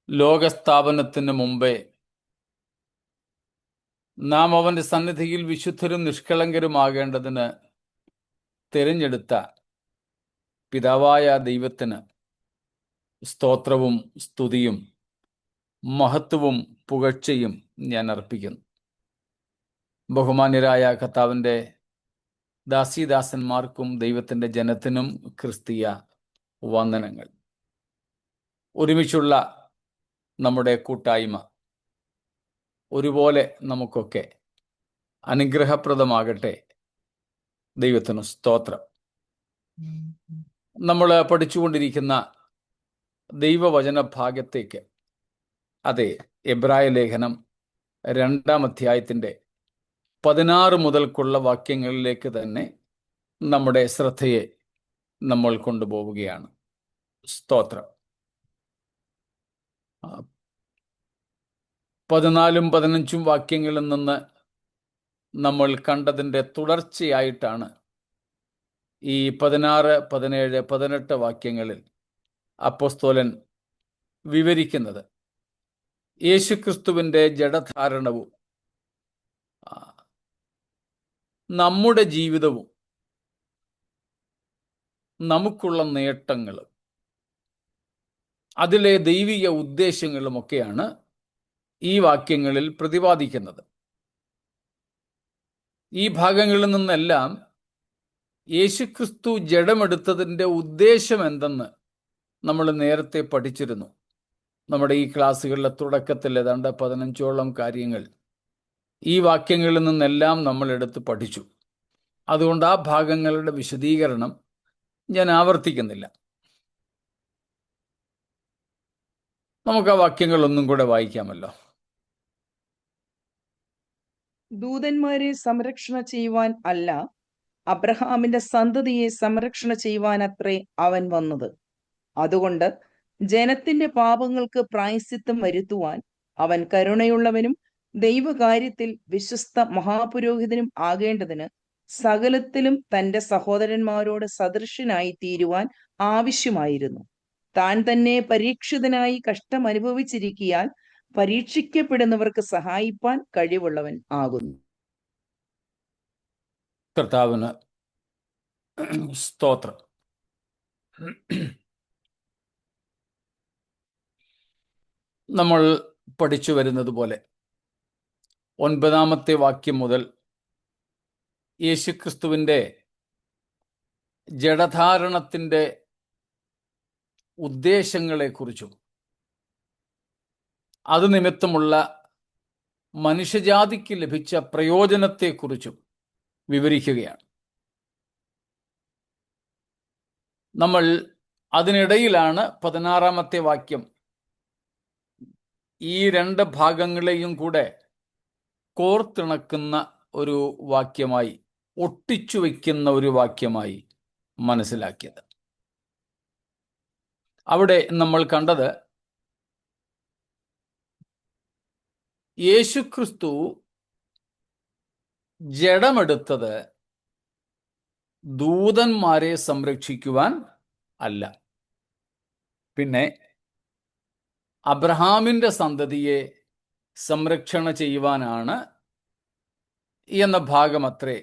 ലോകസ്ഥാപനത്തിന് മുമ്പേ നാം അവന്റെ സന്നിധിയിൽ വിശുദ്ധരും നിഷ്കളങ്കരുമാകേണ്ടതിന് തിരഞ്ഞെടുത്ത പിതാവായ ദൈവത്തിന് സ്തോത്രവും സ്തുതിയും മഹത്വവും പുകഴ്ചയും ഞാൻ അർപ്പിക്കുന്നു. ബഹുമാന്യരായ കർത്താവിൻ്റെ ദാസീദാസന്മാർക്കും ദൈവത്തിൻ്റെ ജനത്തിനും ക്രിസ്തീയ വന്ദനങ്ങൾ. ഒരുമിച്ചുള്ള നമ്മുടെ കൂട്ടായ്മ ഒരുപോലെ നമുക്കൊക്കെ അനുഗ്രഹപ്രദമാകട്ടെ. ദൈവത്തിന് സ്തോത്രം. നമ്മൾ പഠിച്ചുകൊണ്ടിരിക്കുന്ന ദൈവവചന ഭാഗത്തേക്ക്, അതെ, എബ്രായ ലേഖനം 2-ാം അധ്യായത്തിൻ്റെ 16 മുതൽക്കുള്ള വാക്യങ്ങളിലേക്ക് തന്നെ നമ്മുടെ ശ്രദ്ധയെ നമ്മൾ കൊണ്ടുപോവുകയാണ്. സ്തോത്രം. 14-15 വാക്യങ്ങളിൽ നിന്ന് നമ്മൾ കണ്ടതിൻ്റെ തുടർച്ചയായിട്ടാണ് ഈ 16, 17, 18 വാക്യങ്ങളിൽ അപ്പോസ്തലൻ വിവരിക്കുന്നത്. യേശുക്രിസ്തുവിൻ്റെ ജഡധാരണവും നമ്മുടെ ജീവിതവും നമുക്കുള്ള നേട്ടങ്ങളും അതിലെ ദൈവിക ഉദ്ദേശങ്ങളുമൊക്കെയാണ് ഈ വാക്യങ്ങളിൽ പ്രതിപാദിക്കുന്നത്. ഈ ഭാഗങ്ങളിൽ നിന്നെല്ലാം യേശുക്രിസ്തു ജഡമെടുത്തതിൻ്റെ ഉദ്ദേശം എന്തെന്ന് നമ്മൾ നേരത്തെ പഠിച്ചിരുന്നു. നമ്മുടെ ഈ ക്ലാസ്സുകളിലെ തുടക്കത്തിൽ ഏതാണ്ട് 15ഓളം കാര്യങ്ങൾ ഈ വാക്യങ്ങളിൽ നിന്നെല്ലാം നമ്മൾ എടുത്ത് പഠിച്ചു. അതുകൊണ്ട് ആ ഭാഗങ്ങളുടെ വിശദീകരണം ഞാൻ ആവർത്തിക്കുന്നില്ല. നമുക്ക് ആ വാക്യങ്ങൾ ഒന്നും കൂടെ വായിക്കാമല്ലോ. ദൂതന്മാരെ സംരക്ഷണ ചെയ്യുവാൻ അല്ല, അബ്രഹാമിന്റെ സന്തതിയെ സംരക്ഷണ ചെയ്യുവാൻ അത്രേ അവൻ വന്നത്. അതുകൊണ്ട് ജനത്തിന്റെ പാപങ്ങൾക്ക് പ്രായശ്ചിത്തം വരുത്തുവാൻ അവൻ കരുണയുള്ളവനും ദൈവകാര്യത്തിൽ വിശ്വസ്ത മഹാപുരോഹിതനും ആകേണ്ടതിന് സകലത്തിലും തന്റെ സഹോദരന്മാരോട് സദൃശനായി തീരുവാൻ ആവശ്യമായിരുന്നു. താൻ തന്നെ പരീക്ഷിതനായി കഷ്ടം അനുഭവിച്ചിരിക്കിയാൽ പരീക്ഷിക്കപ്പെടുന്നവർക്ക് സഹായിപ്പാൻ കഴിവുള്ളവൻ ആകുന്നു. കർത്താവിന് സ്തോത്രം. നമ്മൾ പഠിച്ചു വരുന്നത് പോലെ 9-ാമത്തെ വാക്യം മുതൽ യേശുക്രിസ്തുവിൻ്റെ ജഡധാരണത്തിൻ്റെ ഉദ്ദേശങ്ങളെക്കുറിച്ചും അത് നിമിത്തമുള്ള മനുഷ്യജാതിക്ക് ലഭിച്ച പ്രയോജനത്തെക്കുറിച്ചും വിവരിക്കുകയാണ്. നമ്മൾ അതിനിടയിലാണ് 16-ാമത്തെ വാക്യം ഈ 2 ഭാഗങ്ങളെയും കൂടെ കോർത്തിണക്കുന്ന ഒരു വാക്യമായി, ഒട്ടിച്ചു വയ്ക്കുന്ന ഒരു വാക്യമായി മനസ്സിലാക്കിയത്. അവിടെ നമ്മൾ കണ്ടത് യേശുക്രിസ്തു ജഡമെടുത്തത് ദൂതന്മാരെ സംരക്ഷിക്കുവാൻ അല്ല, പിന്നെ അബ്രഹാമിൻ്റെ സന്തതിയെ സംരക്ഷണ ചെയ്യുവാനാണ് എന്ന ഭാഗമത്രേ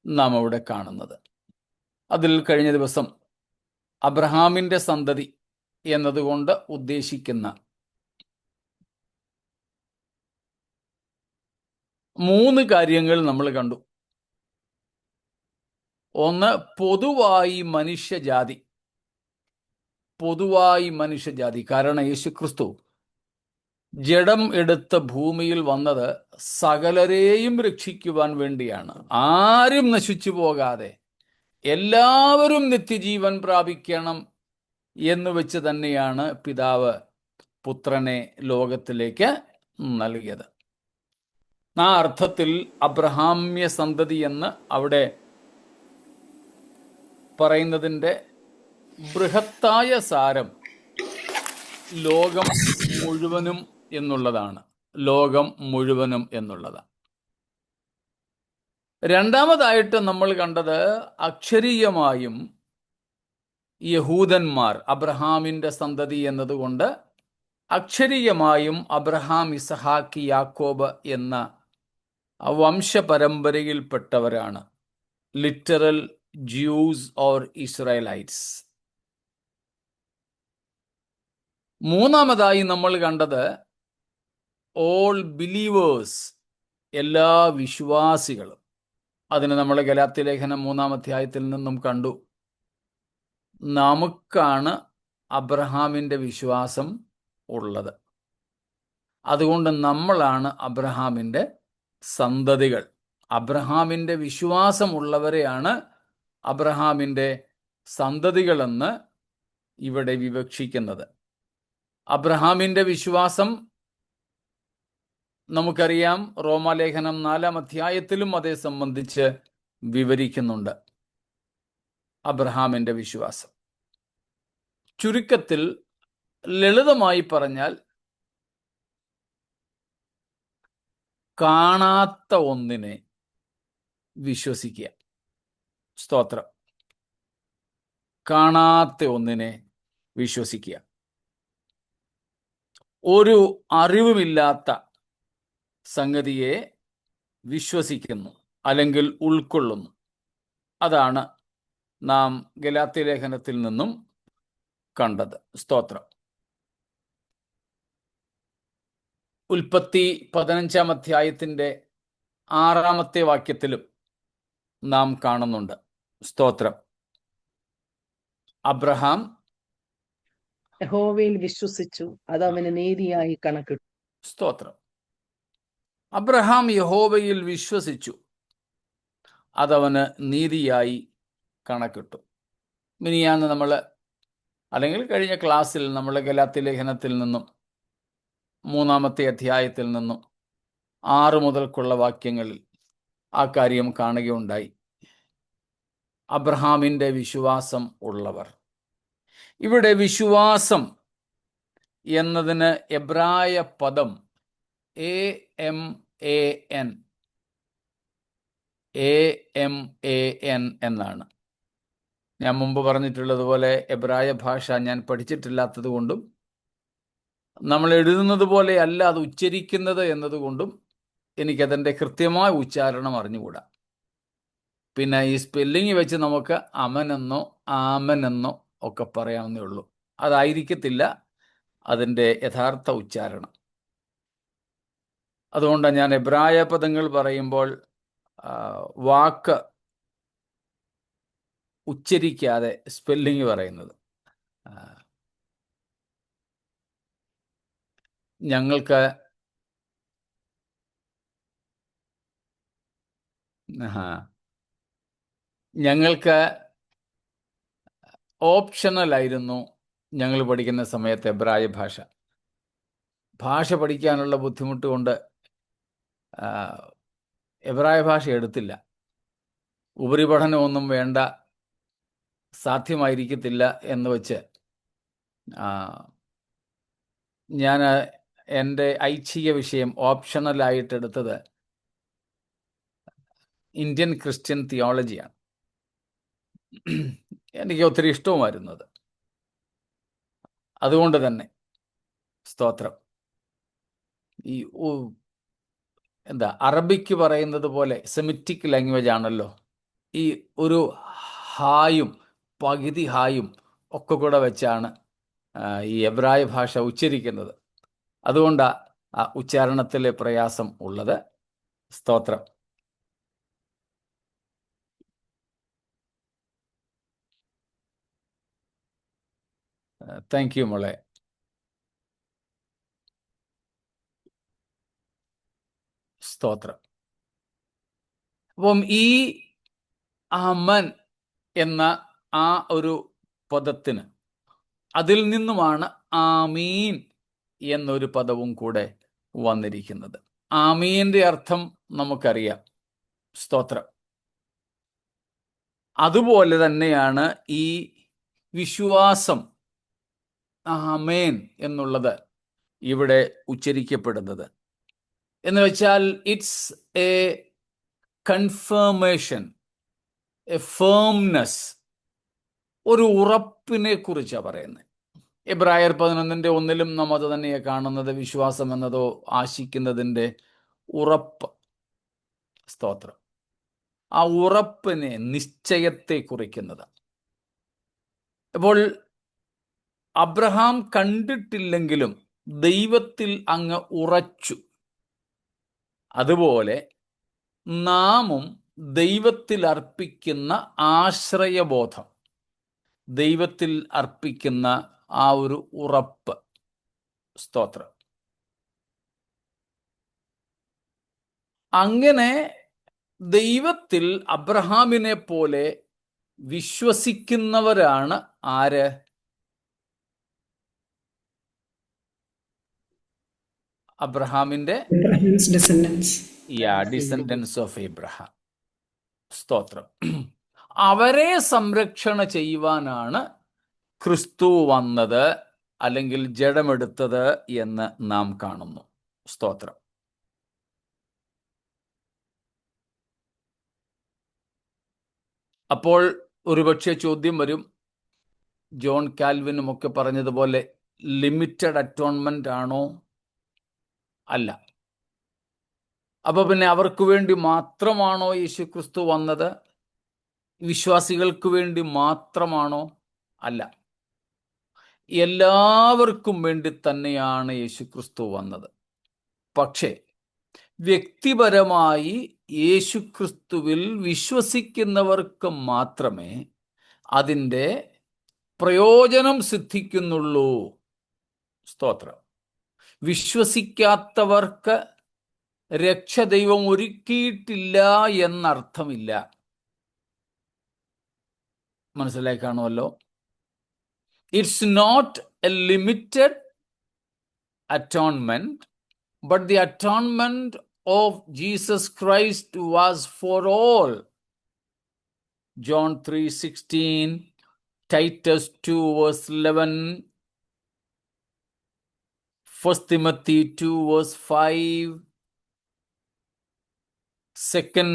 നാം അവിടെ കാണുന്നത്. അതിൽ കഴിഞ്ഞ ദിവസം അബ്രഹാമിൻ്റെ സന്തതി എന്നതുകൊണ്ട് ഉദ്ദേശിക്കുന്ന 3 കാര്യങ്ങൾ നമ്മൾ കണ്ടു. ഒന്ന്, പൊതുവായി മനുഷ്യജാതി. കാരണം യേശുക്രിസ്തു ജഡം എടുത്ത ഭൂമിയിൽ വന്നത് സകലരെയും രക്ഷിക്കുവാൻ വേണ്ടിയാണ്. ആരും നശിച്ചു പോകാതെ എല്ലാവരും നിത്യജീവൻ പ്രാപിക്കണം എന്ന് വെച്ച് തന്നെയാണ് പിതാവ് പുത്രനെ ലോകത്തിലേക്ക് നൽകിയത്. ആ അർത്ഥത്തിൽ അബ്രഹാമ്യ സന്തതി എന്ന് അവിടെ പറയുന്നതിൻ്റെ ബൃഹത്തായ സാരം ലോകം മുഴുവനും എന്നുള്ളതാണ്. രണ്ടാമതായിട്ട് നമ്മൾ കണ്ടത് അക്ഷരീയമായും അബ്രഹാം, ഇസഹാക്ക്, യാക്കോബ് എന്ന വംശപരമ്പരയിൽപ്പെട്ടവരാണ് ലിറ്ററൽ ജ്യൂസ് ഓർ ഇസ്രായേലൈറ്റ്സ്. മൂന്നാമതായി നമ്മൾ കണ്ടത് ഓൾ ബിലീവേഴ്സ്, എല്ലാ വിശ്വാസികളും. അതിന് നമ്മൾ ഗലാത്യ ലേഖനം 3-ാം അധ്യായത്തിൽ നിന്നും കണ്ടു. നമുക്കാണ് അബ്രഹാമിൻ്റെ വിശ്വാസം ഉള്ളത്. അതുകൊണ്ട് നമ്മളാണ് അബ്രഹാമിൻ്റെ സന്തതികൾ. അബ്രഹാമിൻ്റെ വിശ്വാസമുള്ളവരെയാണ് അബ്രഹാമിൻ്റെ സന്തതികളെന്ന് ഇവിടെ വിവക്ഷിക്കുന്നത്. അബ്രഹാമിൻ്റെ വിശ്വാസം നമുക്കറിയാം, റോമാലേഖനം 4-ാം അധ്യായത്തിലും അതേ സംബന്ധിച്ച് വിവരിക്കുന്നുണ്ട്. അബ്രഹാമിൻ്റെ വിശ്വാസം ചുരുക്കത്തിൽ, ലളിതമായി പറഞ്ഞാൽ, കാണാത്ത ഒന്നിനെ വിശ്വസിക്കുക. സ്തോത്രം. കാണാത്ത ഒന്നിനെ വിശ്വസിക്കുക. ഒരു അറിവുമില്ലാത്ത സംഗതിയെ വിശ്വസിക്കുന്നു അല്ലെങ്കിൽ ഉൾക്കൊള്ളുന്നു. അതാണ് നാം ഗലാത്യ ലേഖനത്തിൽ നിന്നും കണ്ടത്. സ്തോത്രം. ഉൽപ്പത്തി 15-ാം അധ്യായത്തിൻ്റെ 6-ാമത്തെ വാക്യത്തിലും നാം കാണുന്നുണ്ട്. സ്തോത്രം. അബ്രഹാം യഹോവയിൽ വിശ്വസിച്ചു, അത് അവന് നീതിയായി കണക്കിട്ടു. സ്തോത്രം. അബ്രഹാം യഹോവയിൽ വിശ്വസിച്ചു, അതവന് നീതിയായി കണക്കിട്ടു. മിനിയാന്ന് നമ്മൾ, അല്ലെങ്കിൽ കഴിഞ്ഞ ക്ലാസ്സിൽ നമ്മൾ ഗലാത്യ ലേഖനത്തിൽ നിന്നും 3-ാമത്തെ അധ്യായത്തിൽ നിന്നും 6 മുതൽക്കുള്ള വാക്യങ്ങളിൽ ആ കാര്യം കാണുകയുണ്ടായി. അബ്രഹാമിൻ്റെ വിശ്വാസം ഉള്ളവർ. ഇവിടെ വിശ്വാസം എന്നതിന് എബ്രായ പദം AMAN എന്നാണ്. ഞാൻ മുമ്പ് പറഞ്ഞിട്ടുള്ളതുപോലെ എബ്രായ ഭാഷ ഞാൻ പഠിച്ചിട്ടില്ലാത്തത് കൊണ്ടും നമ്മൾ എഴുതുന്നത് പോലെ അല്ല അത് ഉച്ചരിക്കുന്നത് എന്നതുകൊണ്ടും എനിക്കതിൻ്റെ കൃത്യമായ ഉച്ചാരണം അറിഞ്ഞുകൂടാ. പിന്നെ ഈ സ്പെല്ലിങ് വെച്ച് നമുക്ക് അമനെന്നോ ആമനെന്നോ ഒക്കെ പറയാവുന്നേ ഉള്ളൂ. അതായിരിക്കത്തില്ല അതിൻ്റെ യഥാർത്ഥ ഉച്ചാരണം. അതുകൊണ്ടാണ് ഞാൻ എബ്രായ പദങ്ങൾ പറയുമ്പോൾ വാക്ക് ഉച്ചരിക്കാതെ സ്പെല്ലിങ് പറയുന്നത്. ഞങ്ങൾക്ക് ഓപ്ഷണലായിരുന്നു ഞങ്ങൾ പഠിക്കുന്ന സമയത്ത് എബ്രായ ഭാഷ. ഭാഷ പഠിക്കാനുള്ള ബുദ്ധിമുട്ട് കൊണ്ട് എബ്രായ ഭാഷ എടുത്തില്ല. ഉപരിപഠനമൊന്നും വേണ്ട, സാധ്യമായിരിക്കത്തില്ല എന്ന് വെച്ച് ഞാൻ എൻ്റെ ഐച്ഛിക വിഷയം ഓപ്ഷണലായിട്ടെടുത്തത് ഇന്ത്യൻ ക്രിസ്ത്യൻ തിയോളജിയാണ്. എനിക്ക് ഒത്തിരി ഇഷ്ടവുമായിരുന്നത്. അതുകൊണ്ട് തന്നെ സ്തോത്രം, ഈ അറബിക്ക് പറയുന്നത് പോലെ സെമിറ്റിക് ലാംഗ്വേജ് ആണല്ലോ. ഈ ഒരു ഹായും പകുതി ഹായും ഒക്കെ കൂടെ വെച്ചാണ് ഈ എബ്രായ ഭാഷ ഉച്ചരിക്കുന്നത്. അതുകൊണ്ടാണ് ആ ഉച്ചാരണത്തിലെ പ്രയാസം ഉള്ളത്. സ്തോത്രം. താങ്ക് യു മോളെ. സ്തോത്രം. അപ്പം ഈ അമൻ എന്ന ആ ഒരു പദത്തിന്, അതിൽ നിന്നുമാണ് ആമീൻ എന്നൊരു പദവും കൂടെ വന്നിരിക്കുന്നത്. ആമീൻ്റെ അർത്ഥം നമുക്കറിയാം. സ്തോത്രം. അതുപോലെ തന്നെയാണ് ഈ വിശ്വാസം, ആമേൻ എന്നുള്ളത് ഇവിടെ ഉച്ചരിക്കപ്പെടുന്നത്. എന്ന് വെച്ചാൽ it's A confirmation, A firmness, ഒരു ഉറപ്പിനെ കുറിച്ചാണ് പറയുന്നത്. എബ്രായർ 11:1 നാം അത് തന്നെയാണ് കാണുന്നത്. വിശ്വാസം എന്നതോ ആശിക്കുന്നതിൻ്റെ ഉറപ്പ്. സ്തോത്രം. ആ ഉറപ്പിനെ, നിശ്ചയത്തെ കുറിക്കുന്നത്. അപ്പോൾ അബ്രഹാം കണ്ടിട്ടില്ലെങ്കിലും ദൈവത്തിൽ അങ്ങ് ഉറച്ചു. അതുപോലെ നാമും ദൈവത്തിൽ അർപ്പിക്കുന്ന ആശ്രയബോധം, ദൈവത്തിൽ അർപ്പിക്കുന്ന ആ ഒരു ഉറപ്പ്. സ്തോത്രം. അങ്ങനെ ദൈവത്തിൽ അബ്രഹാമിനെ പോലെ വിശ്വസിക്കുന്നവരാണ് ആര്? അബ്രഹാമിന്റെ Abraham's descendants. Descendants of Abraham. സ്തോത്രം. അവരെ സംരക്ഷണ ചെയ്യുവാനാണ് ക്രിസ്തു വന്നത്, അല്ലെങ്കിൽ ജഡമെടുത്തത് എന്ന് നാം കാണുന്നു. സ്തോത്രം. അപ്പോൾ ഒരുപക്ഷെ ചോദ്യം വരും, ജോൺ കാൽവിനും ഒക്കെ പറഞ്ഞതുപോലെ ലിമിറ്റഡ് അറ്റോൺമെന്റ് ആണോ? അല്ല. അപ്പൊ പിന്നെ അവർക്ക് വേണ്ടി മാത്രമാണോ യേശു ക്രിസ്തു വന്നത്? വിശ്വാസികൾക്ക് വേണ്ടി മാത്രമാണോ? അല്ല. എല്ലാവർക്കും വേണ്ടി തന്നെയാണ് യേശു ക്രിസ്തു വന്നത്. പക്ഷേ വ്യക്തിപരമായി യേശു ക്രിസ്തുവിൽ വിശ്വസിക്കുന്നവർക്ക് മാത്രമേ അതിൻ്റെ പ്രയോജനം സിദ്ധിക്കുന്നുള്ളൂ. സ്തോത്രം. വിശ്വസിക്കാത്തവർക്ക് രക്ഷ ദൈവം ഒരുക്കിയിട്ടില്ല എന്നർത്ഥമില്ല. മനസ്സിലായി കാണുമല്ലോ. It's not a limited atonement, but the atonement of Jesus Christ was for all. John 3:16, Titus 2:11, 1 Timothy 2:5, 2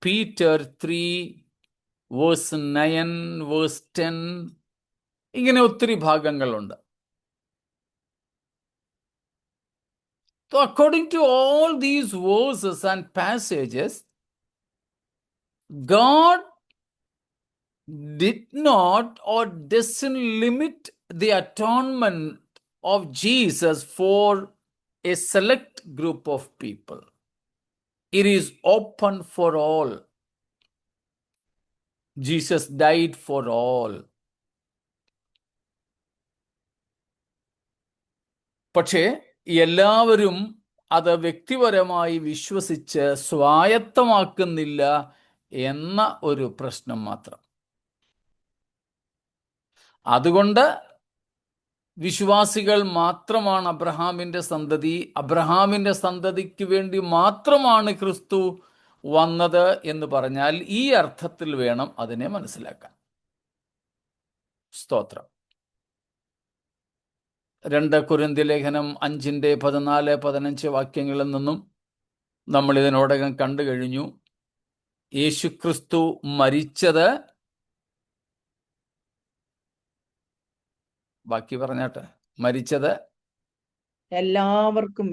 Peter 3:9, 10. ഇങ്ങനെ ഒത്തിരി ഭാഗങ്ങളുണ്ട്. So according to all these verses and passages, God did not or doesn't limit the atonement of Jesus for a select group of people. It is open for all. Jesus died for all. പക്ഷേ എല്ലാവരും അത് വ്യക്തിപരമായി വിശ്വസിച്ച് സ്വായത്തമാക്കുന്നില്ല എന്ന ഒരു പ്രശ്നം മാത്രം. അതുകൊണ്ട് വിശ്വാസികൾ മാത്രമാണ് അബ്രഹാമിന്റെ സന്തതി, അബ്രഹാമിന്റെ സന്തതിക്ക് വേണ്ടി മാത്രമാണ് ക്രിസ്തു വന്നത് എന്ന് പറഞ്ഞാൽ ഈ അർത്ഥത്തിൽ വേണം അതിനെ മനസ്സിലാക്കാൻ. സ്തോത്രം. 2 കൊരിന്ത്യർ ലേഖനം 5:14-15 വാക്യങ്ങളിൽ നിന്നും നമ്മൾ ഇതിനോടകം കണ്ടു കഴിഞ്ഞു. യേശുക്രിസ്തു മരിച്ചത്, ബാക്കി പറഞ്ഞാട്ടെ, മരിച്ചത് എല്ലാവർക്കും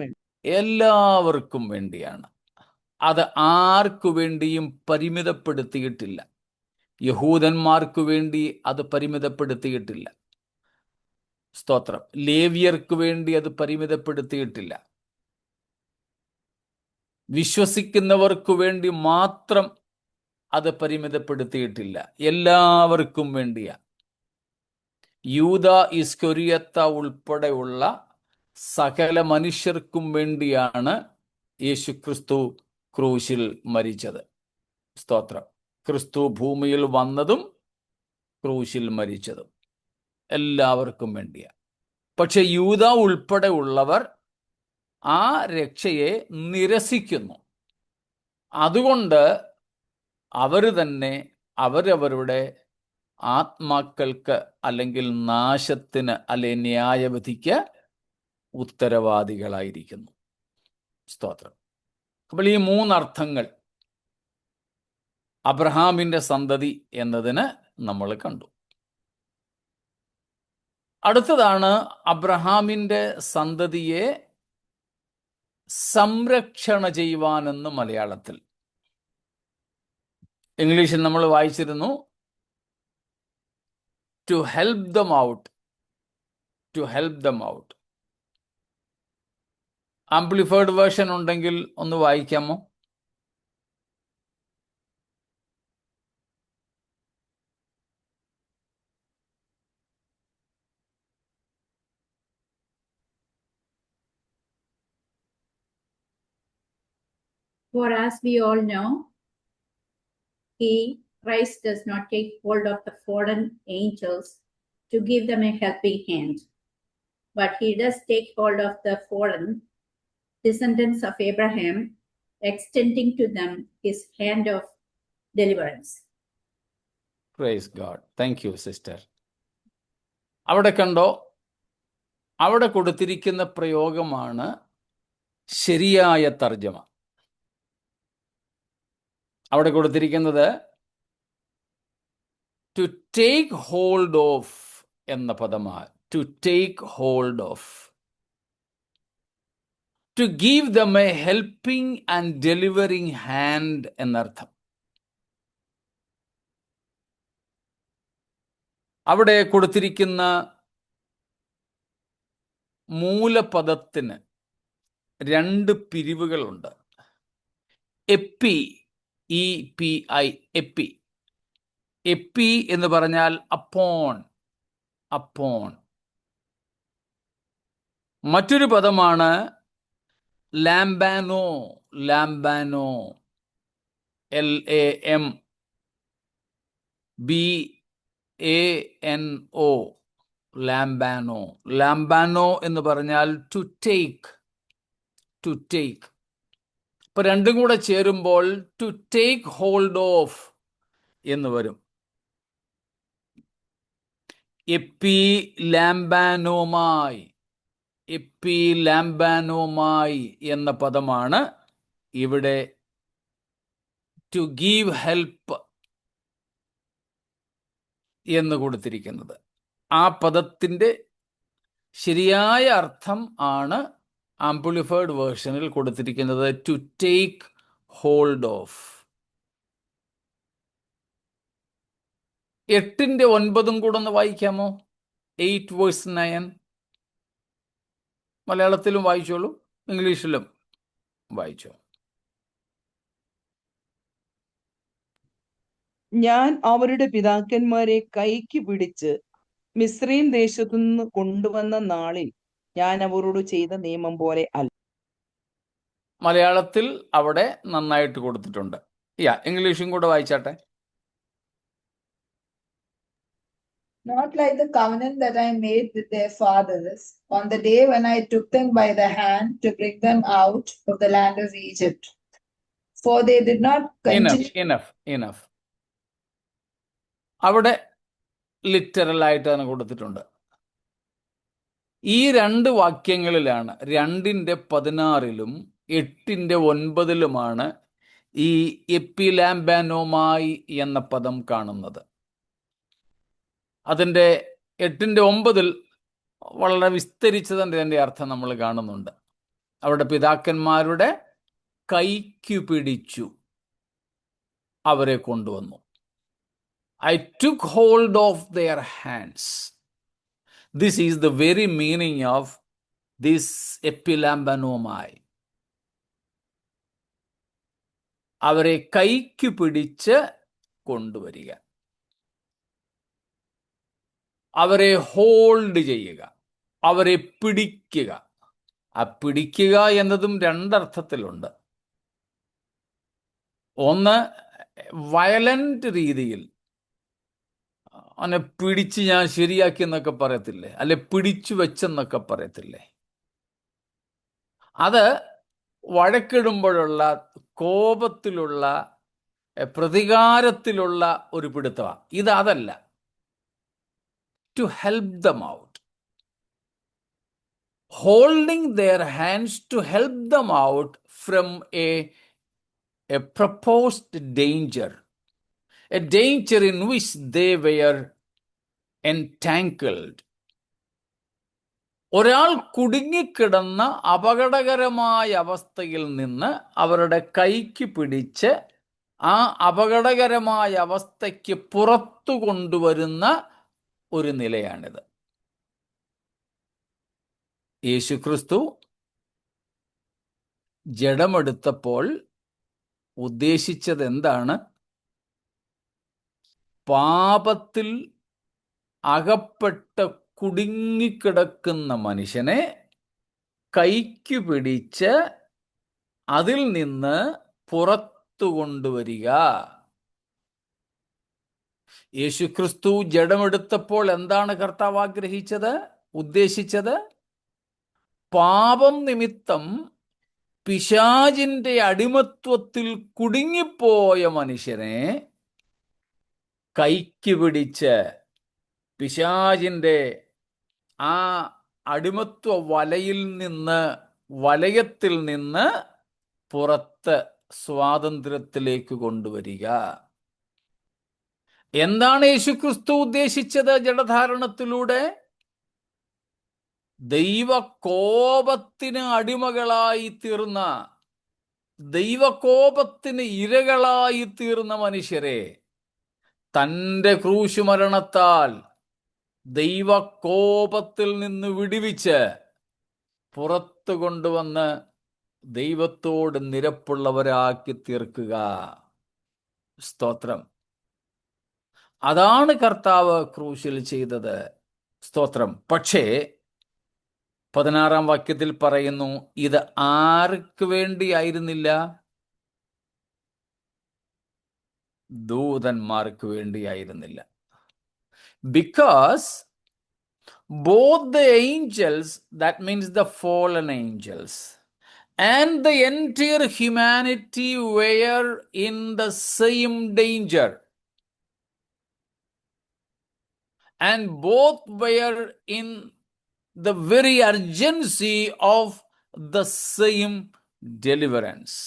വേണ്ടിയാണ്. അത് ആർക്കു വേണ്ടിയും പരിമിതപ്പെടുത്തിയിട്ടില്ല. യഹൂദന്മാർക്കു വേണ്ടി അത് പരിമിതപ്പെടുത്തിയിട്ടില്ല. സ്തോത്രം. ലേവ്യർക്ക് വേണ്ടി അത് പരിമിതപ്പെടുത്തിയിട്ടില്ല. വിശ്വസിക്കുന്നവർക്കു വേണ്ടി മാത്രം അത് പരിമിതപ്പെടുത്തിയിട്ടില്ല. എല്ലാവർക്കും വേണ്ടിയാ. യൂദ ഇസ്കറിയോത്ത ഉൾപ്പെടെയുള്ള സകല മനുഷ്യർക്കും വേണ്ടിയാണ് യേശുക്രിസ്തു ക്രൂശിൽ മരിച്ചത്. സ്തോത്രം. ക്രിസ്തു ഭൂമിയിൽ വന്നതും ക്രൂശിൽ മരിച്ചതും എല്ലാവർക്കും വേണ്ടിയാ. പക്ഷെ യൂദ ഉൾപ്പെടെ ഉള്ളവർ ആ രക്ഷയെ നിരസിക്കുന്നു. അതുകൊണ്ട് അവർ തന്നെ അവരവരുടെ ആത്മാക്കൾക്ക് അല്ലെങ്കിൽ നാശത്തിന് അല്ലെ ന്യായവിധിക്ക് ഉത്തരവാദികളായിരിക്കുന്നു. സ്തോത്രം. അപ്പോൾ ഈ 3 അർത്ഥങ്ങൾ അബ്രഹാമിന്റെ സന്തതി എന്നതിന് നമ്മൾ കണ്ടു. അടുത്തതാണ് അബ്രഹാമിൻ്റെ സന്തതിയെ സംരക്ഷണ ചെയ്യുവാനെന്ന് മലയാളത്തിൽ. ഇംഗ്ലീഷിൽ നമ്മൾ വായിച്ചിരുന്നു to help them out, to help them out. Amplified version ഉണ്ടെങ്കിൽ ഒന്ന് വായിക്കാമോ? For as we all know, Christ does not take hold of the fallen angels to give them a helping hand, but he does take hold of the fallen descendants of Abraham, extending to them his hand of deliverance. Praise God. Thank you sister. അവിടെ കണ്ടോ, അവിടെ കൊടുത്തിരിക്കുന്ന പ്രയോഗമാണ് ശരിയായ തർജ്ജമ. അവിടെ കൊടുത്തിരിക്കുന്നത് to take hold of എന്ന പദമാണ്. To take hold of, to give them a helping and delivering hand എന്നർത്ഥം. അവിടെ കൊടുത്തിരിക്കുന്ന മൂലപദത്തിന് രണ്ട് പിരിവുകളുണ്ട്. Epi, E P I, epi. Epi എന്ന് പറഞ്ഞാൽ അപ്പോൺ, അപ്പോൺ. മറ്റൊരു പദമാണ് ലാംബാനോ, ലാംബാനോ, LAM BANO, ലാംബാനോ. ലാംബാനോ എന്ന് പറഞ്ഞാൽ ടു ടേക്ക്, ടു ടേക്ക്. ഇപ്പൊ രണ്ടും കൂടെ ചേരുമ്പോൾ ടു ടേക്ക് ഹോൾഡ് ഓഫ് എന്ന് വരും. എപ്പി ലാംബാനോമായി, എപ്പി ലാംബാനോമായി എന്ന പദമാണ് ഇവിടെ ടു ഗീവ് ഹെൽപ്പ് എന്ന് കൊടുത്തിരിക്കുന്നത്. ആ പദത്തിൻ്റെ ശരിയായ അർത്ഥം ആണ് ആംപ്ലിഫൈഡ് വേർഷനിൽ കൊടുത്തിരിക്കുന്നത് ടു ടേക്ക് ഹോൾഡ് ഓഫ്. 8:9 കൂടെ ഒന്ന് വായിക്കാമോ? 8:9 മലയാളത്തിലും വായിച്ചോളൂ, ഇംഗ്ലീഷിലും വായിച്ചോ. ഞാൻ അവരുടെ പിതാക്കന്മാരെ കൈക്ക് പിടിച്ച് മിസ്രയീം ദേശത്തുനിന്ന് കൊണ്ടുവന്ന നാളിൽ ഞാൻ അവരോട് ചെയ്ത നിയമം പോലെ അല്ല. മലയാളത്തിൽ അവിടെ നന്നായിട്ട് കൊടുത്തിട്ടുണ്ട്. ഇംഗ്ലീഷും കൂടെ വായിച്ചാട്ടെ. Not like the covenant that I made with their fathers on the day when I took them by the hand to bring them out of the land of Egypt. For they did not continue. Enough. അവിടെ literal ആയിട്ട് തന്നെ കൊടുത്തിട്ടുണ്ട്. ഈ രണ്ട് വാക്യങ്ങളിലാണ് 2:16 8:9 ഈ എപ്പിലാംബാനോമായി എന്ന പദം കാണുന്നത്. അതിൻ്റെ 8:9 വളരെ വിസ്തരിച്ചതിൻ്റെ അർത്ഥം നമ്മൾ കാണുന്നുണ്ട്. അവിടെ പിതാക്കന്മാരുടെ കൈക്കു പിടിച്ചു അവരെ കൊണ്ടുവന്നു. I took hold of their hands. This is the very meaning of this epilambanomai. അവരെ കൈക്ക് പിടിച്ച് കൊണ്ടുവരിക, അവരെ ഹോൾഡ് ചെയ്യുക, അവരെ പിടിക്കുക. ആ പിടിക്കുക എന്നതും രണ്ടർത്ഥത്തിലുണ്ട്. ഒന്ന്, വയലന്റ് രീതിയിൽ അവനെ പിടിച്ച് ഞാൻ ശരിയാക്കി എന്നൊക്കെ പറയത്തില്ലേ, അല്ലെ പിടിച്ചു വെച്ചെന്നൊക്കെ പറയത്തില്ലേ, അത് വഴക്കിടുമ്പോഴുള്ള കോപത്തിലുള്ള പ്രതികാരത്തിലുള്ള ഒരു പിടുത്തമാണ്. ഇത് അതല്ല. To help them out, holding their hands to help them out from a proposed danger, a danger in which they were entangled. ഒരാൾ കുടുങ്ങിക്കിടന്ന അപകടകരമായ അവസ്ഥയിൽ നിന്ന് അവരുടെ കൈക്ക് പിടിച്ച് ആ അപകടകരമായ അവസ്ഥയ്ക്ക് പുറത്തു കൊണ്ടുവരുന്ന ഒരു നിലയാണിത്. യേശുക്രിസ്തു ജഡമെടുത്തപ്പോൾ ഉദ്ദേശിച്ചത് എന്താണ്? പാപത്തിൽ അകപ്പെട്ട് കുടുങ്ങിക്കിടക്കുന്ന മനുഷ്യനെ കൈക്ക് പിടിച്ച് അതിൽ നിന്ന് പുറത്തു കൊണ്ടുവരിക. യേശുക്രിസ്തു ജഡമെടുത്തപ്പോൾ എന്താണ് കർത്താവ് ആഗ്രഹിച്ചത്, ഉദ്ദേശിച്ചത്? പാപം നിമിത്തം പിശാചിന്റെ അടിമത്വത്തിൽ കുടുങ്ങിപ്പോയ മനുഷ്യനെ കൈക്ക് പിടിച്ച് പിശാചിന്റെ ആ അടിമത്വ വലയത്തിൽ നിന്ന് പുറത്ത് സ്വാതന്ത്ര്യത്തിലേക്ക് കൊണ്ടുവരിക. എന്താണ് യേശുക്രിസ്തു ഉദ്ദേശിച്ചത് ജഡധാരണത്തിലൂടെ? ദൈവകോപത്തിന് അടിമകളായി തീർന്ന, ദൈവകോപത്തിന് ഇരകളായി തീർന്ന മനുഷ്യരെ തൻ്റെ ക്രൂശുമരണത്താൽ ദൈവകോപത്തിൽ നിന്ന് വിടുവിച്ച് പുറത്തു കൊണ്ടുവന്ന് ദൈവത്തോട് നിരപ്പുള്ളവരാക്കി തീർക്കുക. സ്തോത്രം. അതാണ് കർത്താവ് ക്രൂശിൽ ചെയ്തത്. സ്തോത്രം. പക്ഷേ 16-ാം വാക്യത്തിൽ പറയുന്നു, ഇത് ആർക്ക് വേണ്ടിയായിരുന്നില്ല? ദൂതന്മാർക്ക് വേണ്ടിയായിരുന്നില്ല. Because both the angels, that means the fallen angels, and the entire humanity were in the same danger. And both were in the very urgency of the same deliverance.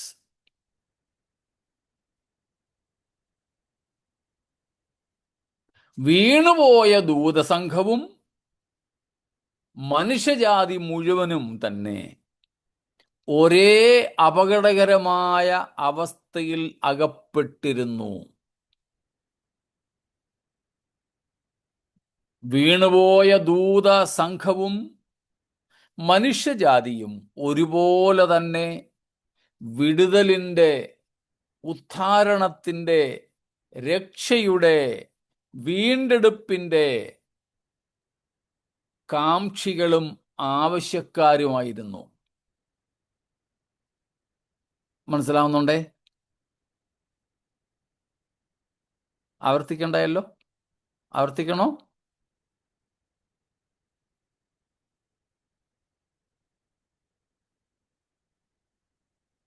വീണുപോയ ദൂതസംഘവും മനുഷ്യജാതി മുഴുവനും തന്നെ ഒരേ അപകടകരമായ അവസ്ഥയിൽ അകപ്പെട്ടിരുന്നു. വീണുപോയ ദൂതസംഘവും മനുഷ്യജാതിയും ഒരുപോലെ തന്നെ വിടുതലിൻ്റെ, ഉദ്ധാരണത്തിൻ്റെ, രക്ഷയുടെ, വീണ്ടെടുപ്പിൻ്റെ കാംക്ഷികളും ആവശ്യക്കാരുമായിരുന്നു. മനസ്സിലാവുന്നുണ്ടേ? ആവർത്തിക്കണ്ടല്ലോ? ആവർത്തിക്കണോ?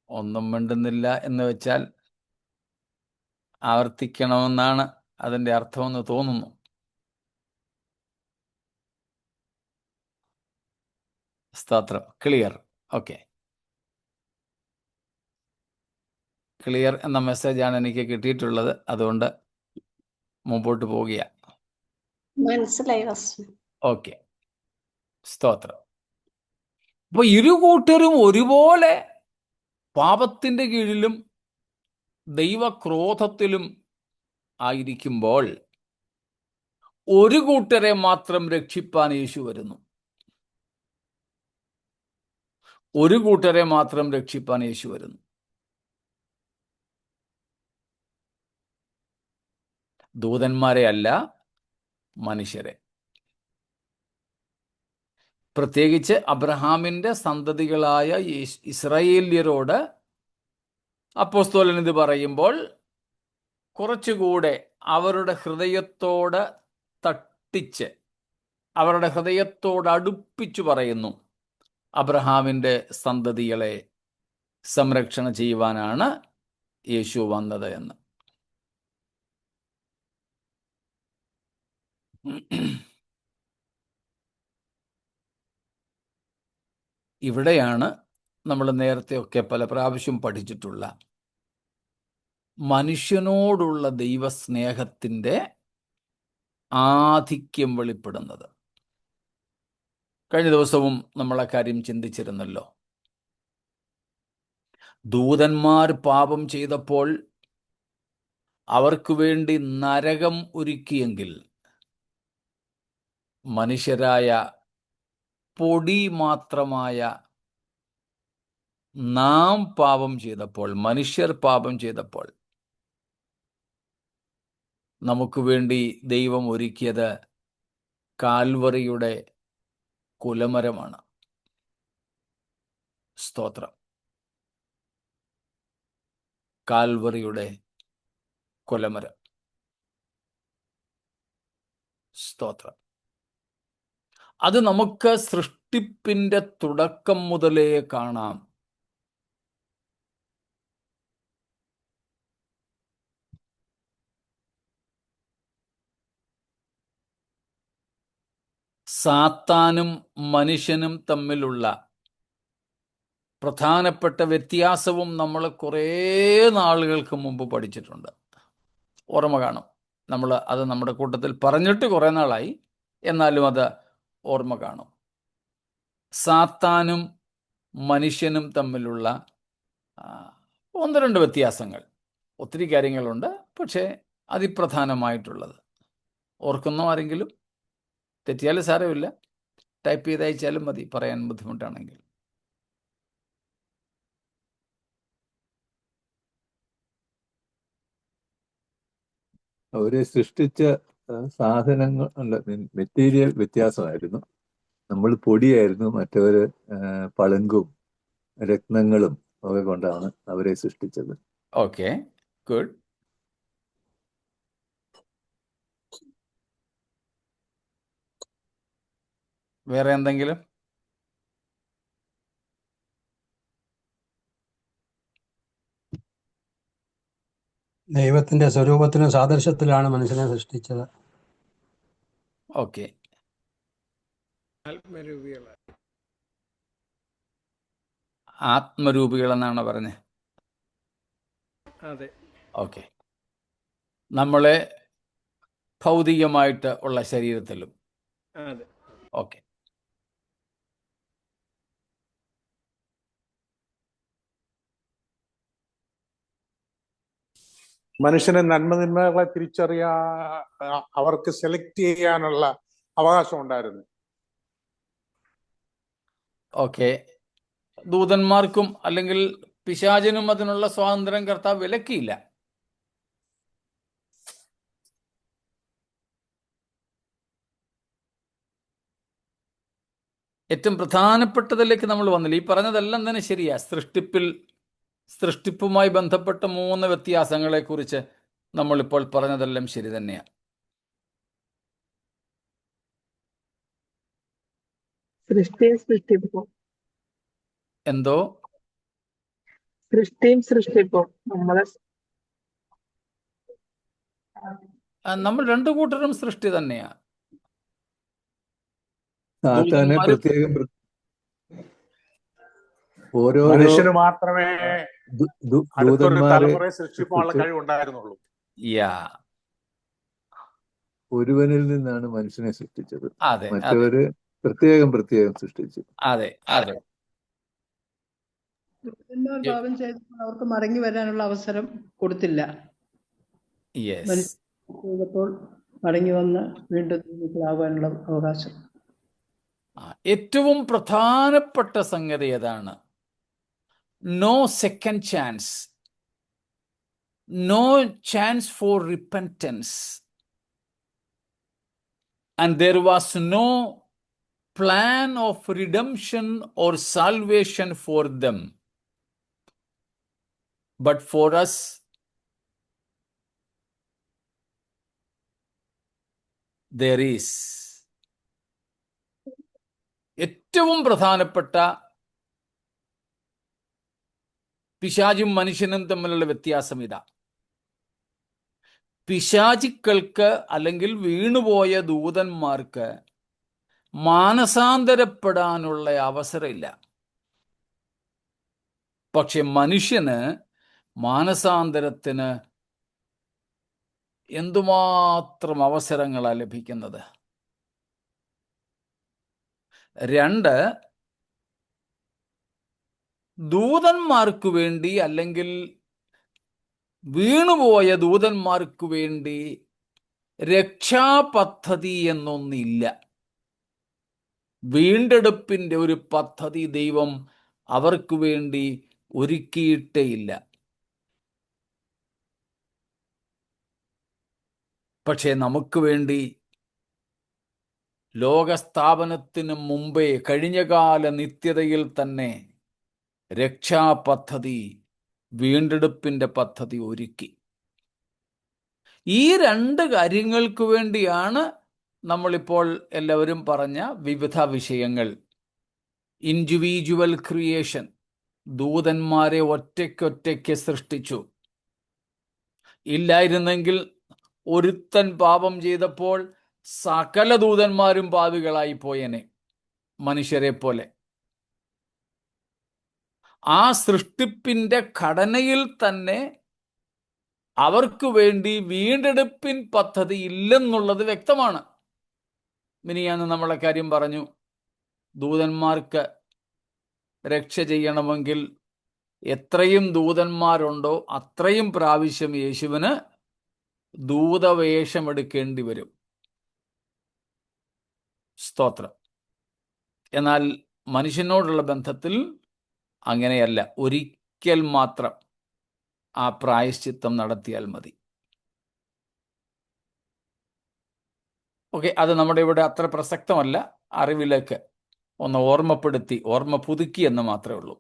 ഒന്നും മിണ്ടുന്നില്ല എന്ന് വെച്ചാൽ ആവർത്തിക്കണമെന്നാണ് അതിൻ്റെ അർത്ഥമെന്ന് തോന്നുന്നു. സ്തോത്രം. ക്ലിയർ. ഓക്കെ, ക്ലിയർ എന്ന മെസ്സേജാണ് എനിക്ക് കിട്ടിയിട്ടുള്ളത്. അതുകൊണ്ട് മുമ്പോട്ട് പോവുക. മനസ്സിലായി. ഓക്കെ, സ്തോത്രം. അപ്പൊ ഇരു കൂട്ടരും ഒരുപോലെ പാപത്തിന്റെ കീഴിലും ദൈവക്രോധത്തിലും ആയിരിക്കുമ്പോൾ ഒരു കൂട്ടരെ മാത്രം രക്ഷിപ്പാൻ യേശു വരുന്നു. ഒരു കൂട്ടരെ മാത്രം രക്ഷിപ്പാൻ യേശു വരുന്നു. ദൂതന്മാരെ അല്ല, മനുഷ്യരെ. പ്രത്യേകിച്ച് അബ്രഹാമിന്റെ സന്തതികളായ ഇസ്രായേല്യരോട് അപ്പോസ്തലൻ ഇത് പറയുമ്പോൾ കുറച്ചുകൂടെ അവരുടെ ഹൃദയത്തോട് തട്ടിച്ച്, അവരുടെ ഹൃദയത്തോട് അടുപ്പിച്ചു പറയുന്നു, അബ്രഹാമിന്റെ സന്തതികളെ സംരക്ഷണം ചെയ്യുവാനാണ് യേശു വന്നത് എന്ന്. ഇവിടെയാണ് നമ്മൾ നേരത്തെയൊക്കെ പല പ്രാവശ്യം പഠിച്ചിട്ടുള്ള മനുഷ്യനോടുള്ള ദൈവസ്നേഹത്തിൻ്റെ ആധിക്യം വെളിപ്പെടുന്നത്. കഴിഞ്ഞ ദിവസവും നമ്മൾ ആ കാര്യം ചിന്തിച്ചിരുന്നല്ലോ. ദൂതന്മാർ പാപം ചെയ്തപ്പോൾ അവർക്ക് വേണ്ടി നരകം ഒരുക്കിയെങ്കിൽ മനുഷ്യരായ പൊടി മാത്രമായ നാം പാപം ചെയ്തപ്പോൾ, മനുഷ്യർ പാപം ചെയ്തപ്പോൾ നമുക്ക് വേണ്ടി ദൈവം ഒരുക്കിയത് കാൽവറിയുടെ കുലമരമാണ്. സ്തോത്രം. കാൽവറിയുടെ കുലമരം. സ്തോത്രം. അത് നമുക്ക് സൃഷ്ടിപ്പിന്റെ തുടക്കം മുതലേ കാണാം. സാത്താനും മനുഷ്യനും തമ്മിലുള്ള പ്രധാനപ്പെട്ട വ്യത്യാസവും നമ്മൾ കുറേ നാളുകൾക്ക് മുമ്പ് പഠിച്ചിട്ടുണ്ട്. ഓർമ്മ കാണും. നമ്മൾ അത് നമ്മുടെ കൂട്ടത്തിൽ പറഞ്ഞിട്ട് കുറേ നാളായി, എന്നാലും അത് ഓർമ്മ കാണും. സാത്താനും മനുഷ്യനും തമ്മിലുള്ള ഒന്ന് രണ്ട് വ്യത്യാസങ്ങൾ. ഒത്തിരി കാര്യങ്ങളുണ്ട്, പക്ഷേ അതിപ്രധാനമായിട്ടുള്ളത് ഓർക്കുന്നോ? ആരെങ്കിലും? തെറ്റിയാലും സാരമില്ല, ടൈപ്പ് ചെയ്ത് അയച്ചാലും മതി, പറയാൻ ബുദ്ധിമുട്ടാണെങ്കിൽ. അവരെ സൃഷ്ടിച്ച സാധനങ്ങൾ അല്ല, മെറ്റീരിയൽ വ്യത്യാസമായിരുന്നു. നമ്മൾ പൊടിയായിരുന്നു, മറ്റവര് പളുങ്കും രത്നങ്ങളും ഒക്കെ കൊണ്ടാണ് അവരെ സൃഷ്ടിച്ചത്. Okay, good. വേറെ എന്തെങ്കിലും? ദൈവത്തിന്റെ സ്വരൂപത്തിനും സാദൃശ്യത്തിലാണ് മനുഷ്യനെ സൃഷ്ടിച്ചത്. ഓക്കെ. ആത്മരൂപികളെന്നാണ് പറഞ്ഞത്. അതെ. ഓക്കെ. നമ്മളെ ഭൗതികമായിട്ട് ഉള്ള ശരീരത്തിലും. അതെ. ഓക്കെ. മനുഷ്യന് നന്മതിന്മകളെ അവർക്ക് സെലക്ട് ചെയ്യാനുള്ള അവകാശം ഉണ്ടായിരുന്നു. ഓക്കെ. ദൂതന്മാർക്കും അല്ലെങ്കിൽ പിശാചിനും അതിനുള്ള സ്വാതന്ത്ര്യം കർത്താവ് വിലക്കിയില്ല. ഏറ്റവും പ്രധാനപ്പെട്ടതിലേക്ക് നമ്മൾ വന്നില്ല. ഈ പറഞ്ഞതെല്ലാം തന്നെ ശരിയാ. സൃഷ്ടിപ്പുമായി ബന്ധപ്പെട്ട 3 വ്യത്യാസങ്ങളെക്കുറിച്ച് നമ്മളിപ്പോൾ പറഞ്ഞതെല്ലാം ശരി തന്നെയാണ്. സൃഷ്ടിയും സൃഷ്ടിപ്പും. എന്തോ? സൃഷ്ടിയും സൃഷ്ടിപ്പും നമ്മളെ നമ്മൾ രണ്ടു കൂട്ടരും സൃഷ്ടി തന്നെയാ. സാത്താനെ പ്രത്യേകം ഓരോ മനുഷ്യന് മാത്രമേ ദൂതന്മാരെ സൃഷ്ടിക്കാനുള്ള കഴിവുണ്ടായിരുന്നുള്ളൂ. ഒരുവനിൽ നിന്നാണ് മനുഷ്യനെ സൃഷ്ടിച്ചത്. അതെ, മറ്റവര് പ്രത്യേകം സൃഷ്ടിച്ചു. അതെ, അതെ. പാപം ചെയ്തപ്പോൾ അവർക്ക് മടങ്ങി വരാനുള്ള അവസരം കൊടുത്തില്ല. ചെയ്തപ്പോൾ മടങ്ങി വന്ന് വീണ്ടും ആവാനുള്ള അവകാശം. ഏറ്റവും പ്രധാനപ്പെട്ട സംഗതി ഏതാണ്? No second chance, no chance for repentance, and there was no plan of redemption or salvation for them. But for us, there is. ഏറ്റവും പ്രധാനപ്പെട്ട പിശാചും മനുഷ്യനും തമ്മിലുള്ള വ്യത്യാസം ഇതാ. പിശാചുക്കൾക്ക് അല്ലെങ്കിൽ വീണുപോയ ദൂതന്മാർക്ക് മാനസാന്തരപ്പെടാനുള്ള അവസരമില്ല. പക്ഷെ മനുഷ്യന് മാനസാന്തരത്തിന് എന്തുമാത്രം അവസരങ്ങളാണ് ലഭിക്കുന്നത്. 2, ദൂതന്മാർക്ക് വേണ്ടി അല്ലെങ്കിൽ വീണുപോയ ദൂതന്മാർക്ക് വേണ്ടി രക്ഷാപദ്ധതി എന്നൊന്നില്ല. വീണ്ടെടുപ്പിന്റെ ഒരു പദ്ധതി ദൈവം അവർക്ക് വേണ്ടി ഒരുക്കിയിട്ടേയില്ല. പക്ഷേ നമുക്ക് വേണ്ടി ലോകസ്ഥാപനത്തിന് മുമ്പേ കഴിഞ്ഞകാല നിത്യതയിൽ തന്നെ രക്ഷാപദ്ധതി, വീണ്ടെടുപ്പിന്റെ പദ്ധതി ഒരുക്കി. ഈ 2 കാര്യങ്ങൾക്ക് വേണ്ടിയാണ് നമ്മളിപ്പോൾ എല്ലാവരും പറഞ്ഞ വിവിധ വിഷയങ്ങൾ. ഇൻഡിവിജ്വൽ ക്രിയേഷൻ, ദൂതന്മാരെ ഒറ്റയ്ക്കൊറ്റയ്ക്ക് സൃഷ്ടിച്ചു. ഇല്ലായിരുന്നെങ്കിൽ ഒരുത്തൻ പാപം ചെയ്തപ്പോൾ സകല ദൂതന്മാരും പാപികളായി പോയനെ, മനുഷ്യരെ പോലെ. ആ സൃഷ്ടിപ്പിന്റെ ഘടനയിൽ തന്നെ അവർക്ക് വേണ്ടി വീണ്ടെടുപ്പിൻ പദ്ധതി ഇല്ലെന്നുള്ളത് വ്യക്തമാണ്. മിനിയാന്ന് നമ്മളെ കാര്യം പറഞ്ഞു. ദൂതന്മാർക്ക് രക്ഷ ചെയ്യണമെങ്കിൽ എത്രയും ദൂതന്മാരുണ്ടോ അത്രയും പ്രാവശ്യം യേശുവിന് ദൂതവേഷമെടുക്കേണ്ടി വരും. സ്തോത്രം. എന്നാൽ മനുഷ്യനോടുള്ള ബന്ധത്തിൽ അങ്ങനെയല്ല. ഒരിക്കൽ മാത്രം ആ പ്രായശ്ചിത്തം നടത്തിയാൽ മതി. ഓക്കെ, അത് നമ്മുടെ ഇവിടെ അത്ര പ്രസക്തമല്ല. അറിവിലേക്ക് ഒന്ന് ഓർമ്മ പുതുക്കി എന്ന് മാത്രമേ ഉള്ളൂ.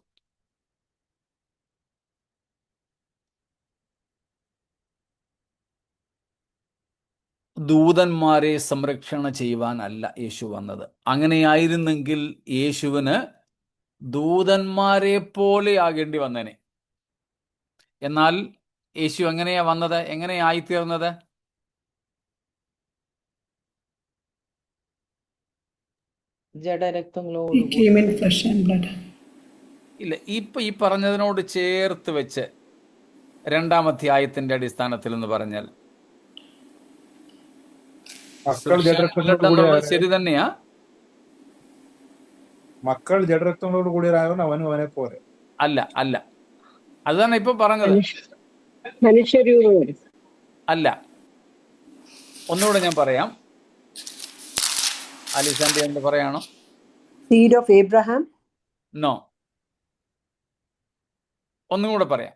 ദൂതന്മാരെ സംരക്ഷണ ചെയ്യുവാനല്ല യേശു വന്നത്. അങ്ങനെയായിരുന്നെങ്കിൽ യേശുവിന് ദൂതന്മാരെ പോലെ ആകേണ്ടി വന്നേനെ. എന്നാൽ യേശു എങ്ങനെയാ വന്നത്? എങ്ങനെയായിത്തീർന്നത്? ജഡരക്തങ്ങളോട് He came in flesh and blood. ഇല്ല, ഈ പറഞ്ഞതിനോട് ചേർത്ത് വെച്ച് 2-ാം അധ്യായത്തിന്റെ അടിസ്ഥാനത്തിൽ എന്ന് പറഞ്ഞാൽ മക്കൾ ജഡരക്തങ്ങളോട് അല്ലെന്നുള്ളത് ശരി തന്നെയാ. മക്കൾ ജഡരക്തങ്ങളോട് കൂടിയവരായതുകൊണ്ട് അവനും അവനെ പോലെ അല്ല അതാണ് ഇപ്പൊ പറഞ്ഞത്. മനുഷ്യരൂപം. അല്ല, ഒന്നുകൂടെ ഞാൻ പറയാം. അലിസാന്റെ എന്ത് പറയാണോ? Seed of Abraham. നോ, ഒന്നും കൂടെ പറയാം.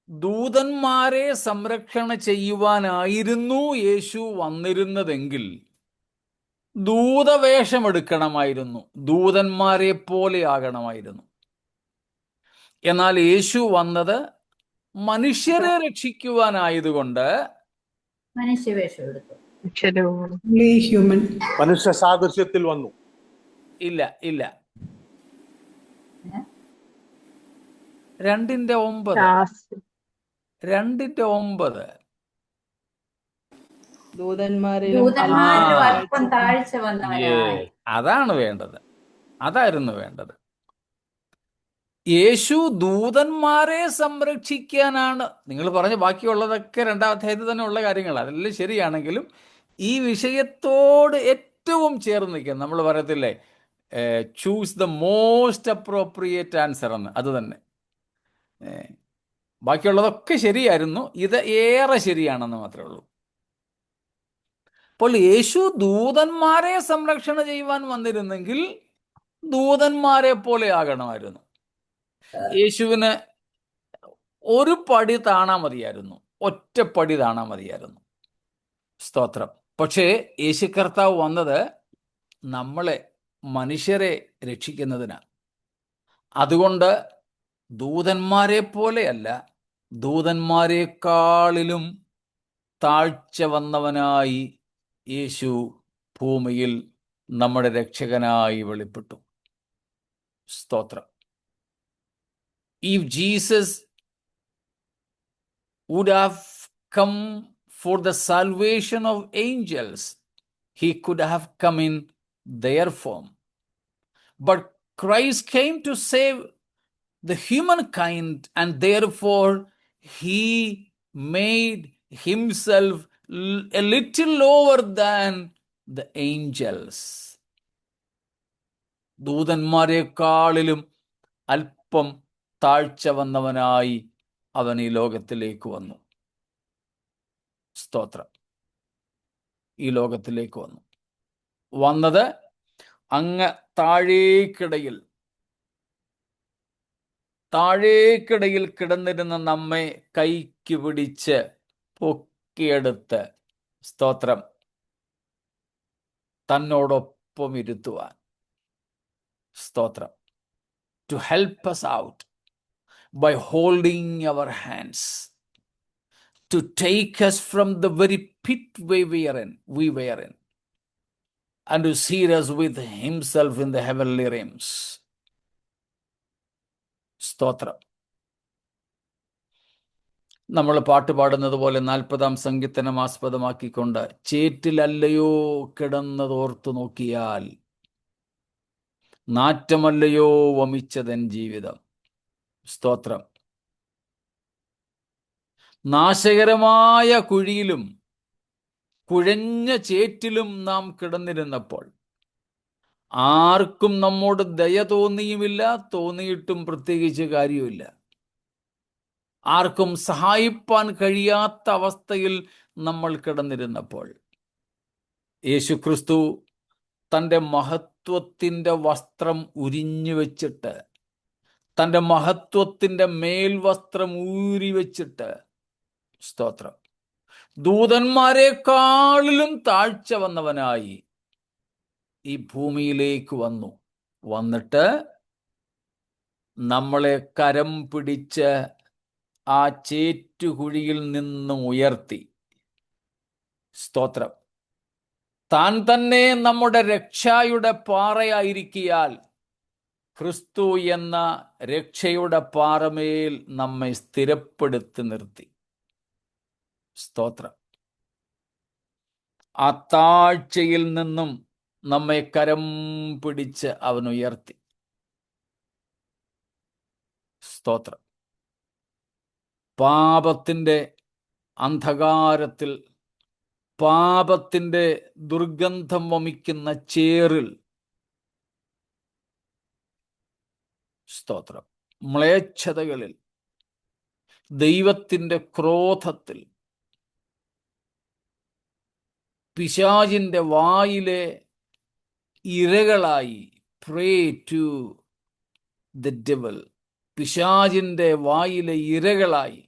ദൂതന്മാരെ സംരക്ഷണ ചെയ്യുവാനായിരുന്നു യേശു വന്നിരുന്നതെങ്കിൽ ദൂതവേഷമെടുക്കണമായിരുന്നു, ദൂതന്മാരെ പോലെ ആകണമായിരുന്നു. എന്നാൽ യേശു വന്നത് മനുഷ്യരെ രക്ഷിക്കുവാനായതുകൊണ്ട് മനുഷ്യവേഷം എടുത്തു. Only human. മനുഷ്യ സാദൃശ്യത്തിൽ വന്നു. ഇല്ല 2:9 ദൂതന്മാരിലും ദൂതന്മാരിലും അല്പം താഴ്ച വന്നവനായി. അതായിരുന്നു വേണ്ടത്. യേശു ദൂതന്മാരെ സംരക്ഷിക്കാനാണ്. നിങ്ങൾ പറഞ്ഞ ബാക്കിയുള്ളതൊക്കെ 2-ാം അധ്യായത്തിൽ തന്നെ ഉള്ള കാര്യങ്ങൾ, അതെല്ലാം ശരിയാണെങ്കിലും ഈ വിഷയത്തോട് ഏറ്റവും ചേർന്ന് നിൽക്കുക. നമ്മൾ പറയത്തില്ലേ, choose the most appropriate answer എന്ന്. അത് തന്നെ. ബാക്കിയുള്ളതൊക്കെ ശരിയായിരുന്നു, ഇത് ഏറെ ശരിയാണെന്ന് മാത്രമേ ഉള്ളൂ. അപ്പോൾ യേശു ദൂതന്മാരെ സംരക്ഷണ ചെയ്യുവാൻ വന്നിരുന്നെങ്കിൽ ദൂതന്മാരെ പോലെ ആകണമായിരുന്നു. യേശുവിന് ഒരു പടി താണാ മതിയായിരുന്നു, ഒറ്റപ്പടി താണാ മതിയായിരുന്നു. സ്തോത്രം. പക്ഷേ യേശു കർത്താവ് വന്നത് നമ്മളെ, മനുഷ്യരെ രക്ഷിക്കുന്നതിനാണ്. അതുകൊണ്ട് ദൂതന്മാരെ പോലെയല്ല, ദൂതന്മാരെക്കാളിലും താഴ്ച വന്നവനായി യേശു ഭൂമിയിൽ നമ്മുടെ രക്ഷകനായി വെളിപ്പെട്ടു. സ്തോത്രം. If Jesus would have come for the salvation of angels, he could have come in their form. But Christ came to save the humankind, and therefore he made himself a little lower than the angels. ദൂതന്മാരെക്കാളിലും അല്പം താഴ്ച വന്നവനായി അവൻ ഈ ലോകത്തിലേക്ക് വന്നു. സ്തോത്രം. ഈ ലോകത്തിലേക്ക് വന്നത് അങ്ങ് താഴേക്കിടയിൽ കിടന്നിരുന്ന നമ്മെ കൈക്ക് പിടിച്ച് പൊക്കിയെടുത്ത്, സ്തോത്രം, തന്നോടൊപ്പം ഇരുത്തുവാൻ. സ്തോത്രം. To help us out by holding our hands, to take us from the very pit we were in, and to seat us with himself in the heavenly realms. സ്തോത്രം. നമ്മൾ പാട്ട് പാടുന്നത് പോലെ 40-ാം സങ്കീർത്തനം ആസ്പദമാക്കിക്കൊണ്ട്, ചേറ്റിലല്ലയോ കിടന്നതോർത്തു നോക്കിയാൽ, നാറ്റമല്ലയോ വമിച്ചതൻ ജീവിതം. സ്തോത്രം. നാശകരമായ കുഴിയിലും കുഴഞ്ഞ ചേറ്റിലും നാം കിടന്നിരുന്നപ്പോൾ ആർക്കും നമ്മോട് ദയ തോന്നിയുമില്ല, തോന്നിയിട്ടും പ്രത്യേകിച്ച് കാര്യമില്ല. ആർക്കും സഹായിപ്പാൻ കഴിയാത്ത അവസ്ഥയിൽ നമ്മൾ കിടന്നിരുന്നപ്പോൾ യേശുക്രിസ്തു തൻ്റെ മഹത്വത്തിൻ്റെ വസ്ത്രം ഉരിഞ്ഞു വെച്ചിട്ട്, തൻ്റെ മഹത്വത്തിൻ്റെ മേൽവസ്ത്രം ഊരി വെച്ചിട്ട്, സ്തോത്രം, ദൂതന്മാരെക്കാളിലും താഴ്ച വന്നവനായി ഈ ഭൂമിയിലേക്ക് വന്നിട്ട് നമ്മളെ കരം പിടിച്ച് ആ ചേറ്റുകുഴിയിൽ നിന്നും ഉയർത്തി. സ്തോത്രം. താൻ തന്നെ നമ്മുടെ രക്ഷയുടെ പാറയായിരിക്കിയാൽ ക്രിസ്തു എന്ന രക്ഷയുടെ പാറമേൽ നമ്മെ സ്ഥിരപ്പെടുത്തി നിർത്തി. സ്തോത്രം. ആ താഴ്ചയിൽ നിന്നും നമ്മെ കരം പിടിച്ച് അവൻ ഉയർത്തി. സ്തോത്രം. പാപത്തിൻ്റെ അന്ധകാരത്തിൽ, പാപത്തിൻ്റെ ദുർഗന്ധം വമിക്കുന്ന ചേറിൽ, സ്തോത്രം, മ്ലേച്ഛതകളിൽ, ദൈവത്തിൻ്റെ ക്രോധത്തിൽ, പിശാചിൻ്റെ വായിലെ ഇരകളായി, പ്രേ ടു ദ ഡെവിൾ, പിശാചിൻ്റെ വായിലെ ഇരകളായി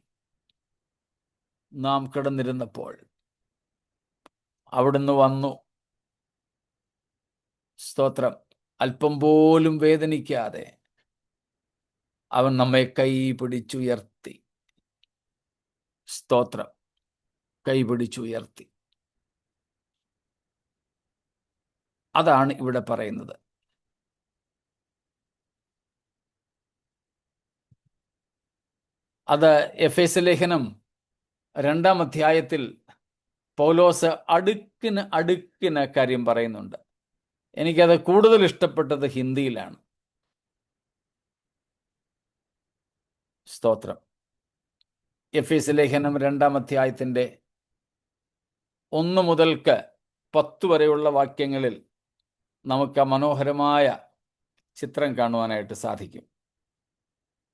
നാം കിടന്നിരുന്നപ്പോൾ അവിടുന്ന് വന്നു. സ്തോത്രം. അല്പം പോലും വേദനിക്കാതെ അവൻ നമ്മെ കൈ പിടിച്ചുയർത്തി. സ്തോത്രം. കൈ പിടിച്ചുയർത്തി. അതാണ് ഇവിടെ പറയുന്നത്. അത് എഫേസ്യ ലേഖനം 2-ാം അധ്യായത്തിൽ പൗലോസ് അടുക്കിന് കാര്യം പറയുന്നുണ്ട്. എനിക്കത് കൂടുതൽ ഇഷ്ടപ്പെട്ടത് ഹിന്ദിയിലാണ്. സ്തോത്രം. എഫേസ്യ ലേഖനം 2-ാം അധ്യായത്തിൻ്റെ 1 മുതൽക്ക് 10 വരെയുള്ള വാക്യങ്ങളിൽ നമുക്ക് ആ മനോഹരമായ ചിത്രം കാണുവാനായിട്ട് സാധിക്കും.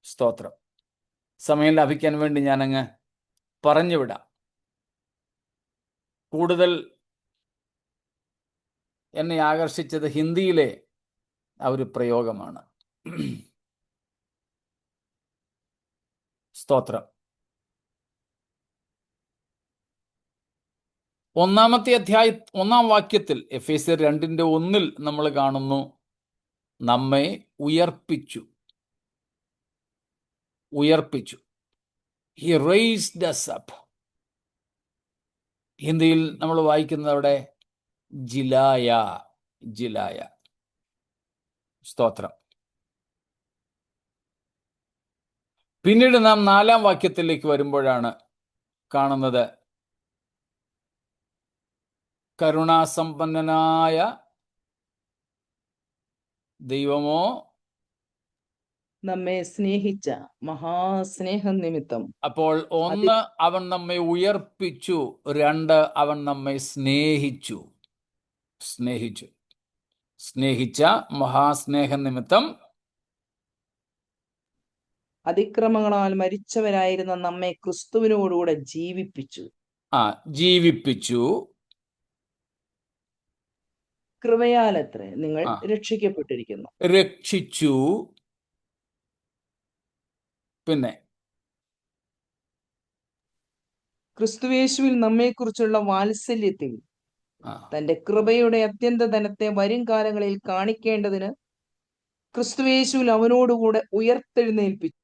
സ്തോത്രം. സമയം ലാഭിക്കാൻ വേണ്ടി ഞാനങ്ങ് പറഞ്ഞുവിടാം. കൂടുതൽ എന്നെ ആകർഷിച്ചത് ഹിന്ദിയിലെ ആ ഒരു പ്രയോഗമാണ്. സ്തോത്രം. 1-ാമത്തെ അധ്യായ 1-ാം വാക്യത്തിൽ എഫേസ്യർ 2:1 നമ്മൾ കാണുന്നു, നമ്മെ ഉയർപ്പിച്ചു. He raised us up. ഹിന്ദിയിൽ നമ്മൾ വായിക്കുന്നത് അവിടെ ജിലായ. സ്തോത്രം. പിന്നീട് നാം 4-ാം വാക്യത്തിലേക്ക് വരുമ്പോഴാണ് കാണുന്നത്, കരുണാസമ്പന്നനായ ദൈവമോ നമ്മെ സ്നേഹിച്ച മഹാസ്നേഹം നിമിത്തം. അപ്പോൾ 1, അവൻ നമ്മെ ഉയർപ്പിച്ചു. 2, അവൻ നമ്മെ സ്നേഹിച്ചു. സ്നേഹിച്ച മഹാസ്നേഹ നിമിത്തം അതിക്രമങ്ങളാൽ മരിച്ചവരായിരുന്ന നമ്മെ ക്രിസ്തുവിനോടുകൂടെ ജീവിപ്പിച്ചു. ജീവിപ്പിച്ചു. കൃപയാലത്രേ നിങ്ങൾ ആ. രക്ഷിക്കപ്പെട്ടിരിക്കുന്നു. രക്ഷിച്ചു. പിന്നെ ക്രിസ്തുയേശുവിൽ നമ്മെക്കുറിച്ചുള്ള വാത്സല്യത്തിൽ തന്റെ കൃപയുടെ അത്യന്ത ധനത്തെ വരും കാലങ്ങളിൽ കാണിക്കേണ്ടതിന് ക്രിസ്തുയേശുവിൽ അവനോടുകൂടെ ഉയർത്തെഴുന്നേൽപ്പിച്ചു.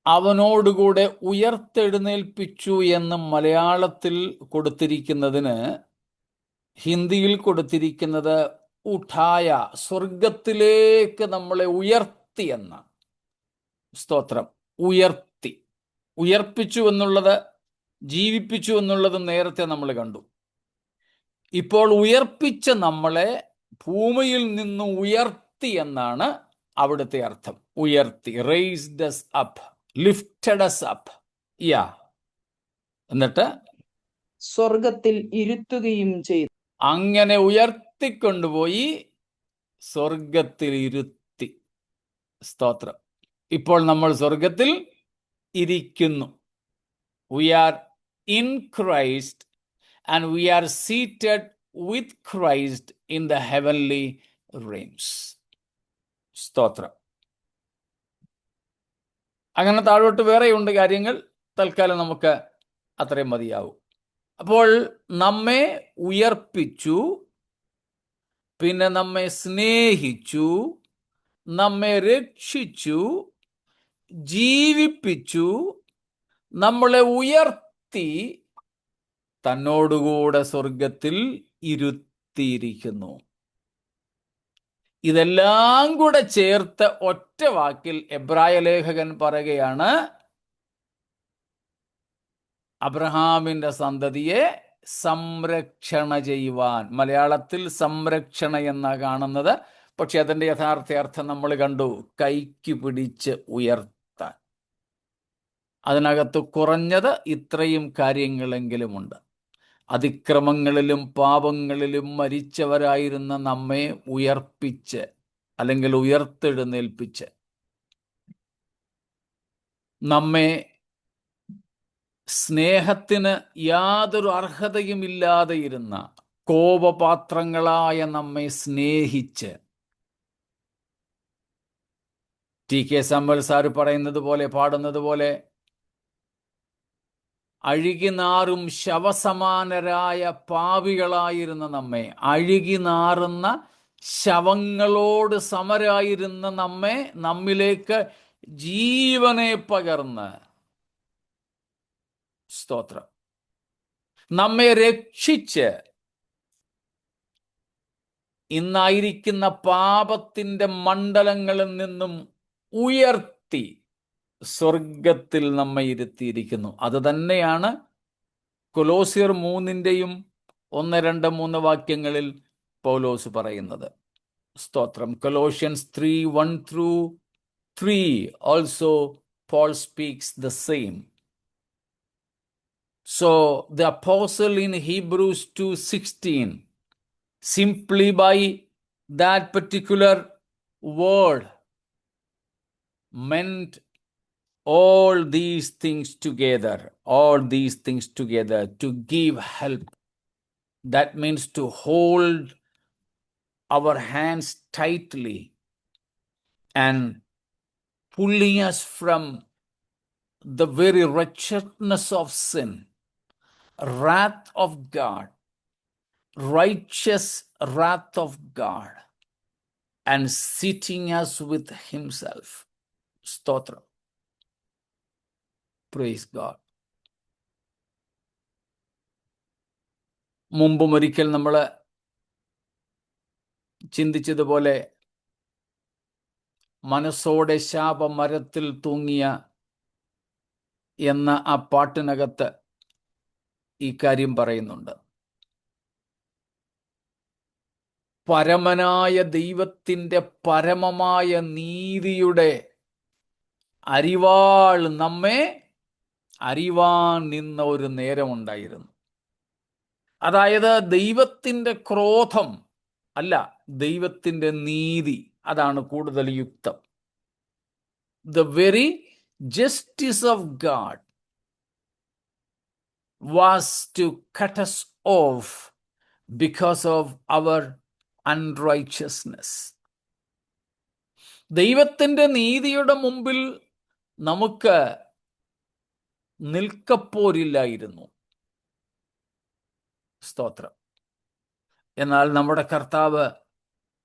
അവനോടുകൂടെ ഉയർത്തെഴുന്നേൽപ്പിച്ചു എന്ന് മലയാളത്തിൽ കൊടുത്തിരിക്കുന്നതിന് ഹിന്ദിയിൽ കൊടുത്തിരിക്കുന്നത് ഉഠായ, സ്വർഗത്തിലേക്ക് നമ്മളെ ഉയർത്തി എന്ന. സ്തോത്രം. ഉയർത്തി. ഉയർപ്പിച്ചു എന്നുള്ളത്, ജീവിപ്പിച്ചു എന്നുള്ളത് നേരത്തെ നമ്മൾ കണ്ടു. ഇപ്പോൾ ഉയർപ്പിച്ച നമ്മളെ ഭൂമിയിൽ നിന്ന് ഉയർത്തി എന്നാണ് അവിടുത്തെ അർത്ഥം. ഉയർത്തി. Raised us up, lifted us up. എന്നിട്ട് സ്വർഗത്തിൽ ഇരുത്തുകയും ചെയ്തു. അങ്ങനെ ഉയർത്തിക്കൊണ്ടുപോയി സ്വർഗത്തിൽ ഇരുത്തി. സ്തോത്രം. ഇപ്പോൾ നമ്മൾ സ്വർഗത്തിൽ ഇരിക്കുന്നു. We are in Christ and we are seated with Christ in the heavenly realms. സ്തോത്രം. അങ്ങനെ താഴോട്ട് വേറെയുണ്ട് കാര്യങ്ങൾ. തൽക്കാലം നമുക്ക് അത്രയും മതിയാവും. അപ്പോൾ നമ്മെ ഉയർപ്പിച്ചു, പിന്നെ നമ്മെ സ്നേഹിച്ചു, നമ്മെ രക്ഷിച്ചു, ജീവിപ്പിച്ചു, നമ്മളെ ഉയർത്തി, തന്നോടുകൂടെ സ്വർഗത്തിൽ ഇരുത്തിയിരിക്കുന്നു. ഇതെല്ലാം കൂടെ ചേർത്ത് ഒറ്റ വാക്കിൽ എബ്രായ ലേഖകൻ പറയുകയാണ്, അബ്രഹാമിന്റെ സന്തതിയെ സംരക്ഷണ ചെയ്യുവാൻ. മലയാളത്തിൽ സംരക്ഷണ എന്നാ കാണുന്നത്, പക്ഷെ അതിന്റെ യഥാർത്ഥ അർത്ഥം നമ്മൾ കണ്ടു, കൈക്ക് പിടിച്ച് ഉയർത്താൻ. അതിനകത്ത് കുറഞ്ഞത് ഇത്രയും കാര്യങ്ങളെങ്കിലുമുണ്ട്. അതിക്രമങ്ങളിലും പാപങ്ങളിലും മരിച്ചവരായിരുന്ന നമ്മെ ഉയർപ്പിച്ച്, അല്ലെങ്കിൽ ഉയർത്തെഴുന്നേൽപ്പിച്ച്, നമ്മെ സ്നേഹത്തിന് യാതൊരു അർഹതയുമില്ലാതെ ഇരുന്ന കോപപാത്രങ്ങളായ നമ്മെ സ്നേഹിച്ച്, TK സാമുവൽ സാറ് പറയുന്നത് പോലെ, പാടുന്നത് പോലെ, അഴുകിനാറും ശവസമാനരായ പാപികളായിരുന്ന നമ്മെ, അഴുകിനാറുന്ന ശവങ്ങളോട് സമരായിരുന്ന നമ്മെ നമ്മിലേക്ക് ജീവനെ പകർന്ന്, സ്തോത്രം, നമ്മെ രക്ഷിച്ച്, ഇന്നായിരിക്കുന്ന പാപത്തിന്റെ മണ്ഡലങ്ങളിൽ നിന്നും ഉയർത്തി സ്വർഗത്തിൽ നമ്മെ ഇരുത്തിയിരിക്കുന്നു. അത് തന്നെയാണ് കൊലോസ്യർ 3-ന്റെയും 1, 2, 3 വാക്യങ്ങളിൽ പൗലോസ് പറയുന്നത്. സ്തോത്രം. Colossians 3:1-3 also Paul speaks the same. So the apostle in Hebrews 2:16, simply by that particular word, meant all these things together to give help. That means to hold our hands tightly and pulling us from the very wretchedness of sin, wrath of God, righteous wrath of God, and sitting us with himself. Stotram. Praise God. മുമ്പും ഒരിക്കൽ നമ്മൾ ചിന്തിച്ചതുപോലെ, മനസ്സോടെ ശാപമരത്തിൽ തൂങ്ങിയ എന്ന ആ പാട്ടിനകത്ത് ഈ കാര്യം പറയുന്നുണ്ട്. പരമനായ ദൈവത്തിൻ്റെ പരമമായ നീതിയുടെ അരിവാൾ നമ്മെ അരിവാൻ നിന്ന ഒരു നേരമുണ്ടായിരുന്നു. അതായത് ദൈവത്തിൻ്റെ ക്രോധം അല്ല, ദൈവത്തിൻ്റെ നീതി, അതാണ് കൂടുതൽ യുക്തം. The very justice of God was to cut us off because of our unrighteousness. ദൈവത്തിൻ്റെ നീതിയുടെ മുമ്പിൽ നമുക്ക് നിൽക്കപ്പോരില്ലായിരുന്നു. സ്തോത്രം. എന്നാൽ നമ്മുടെ കർത്താവ്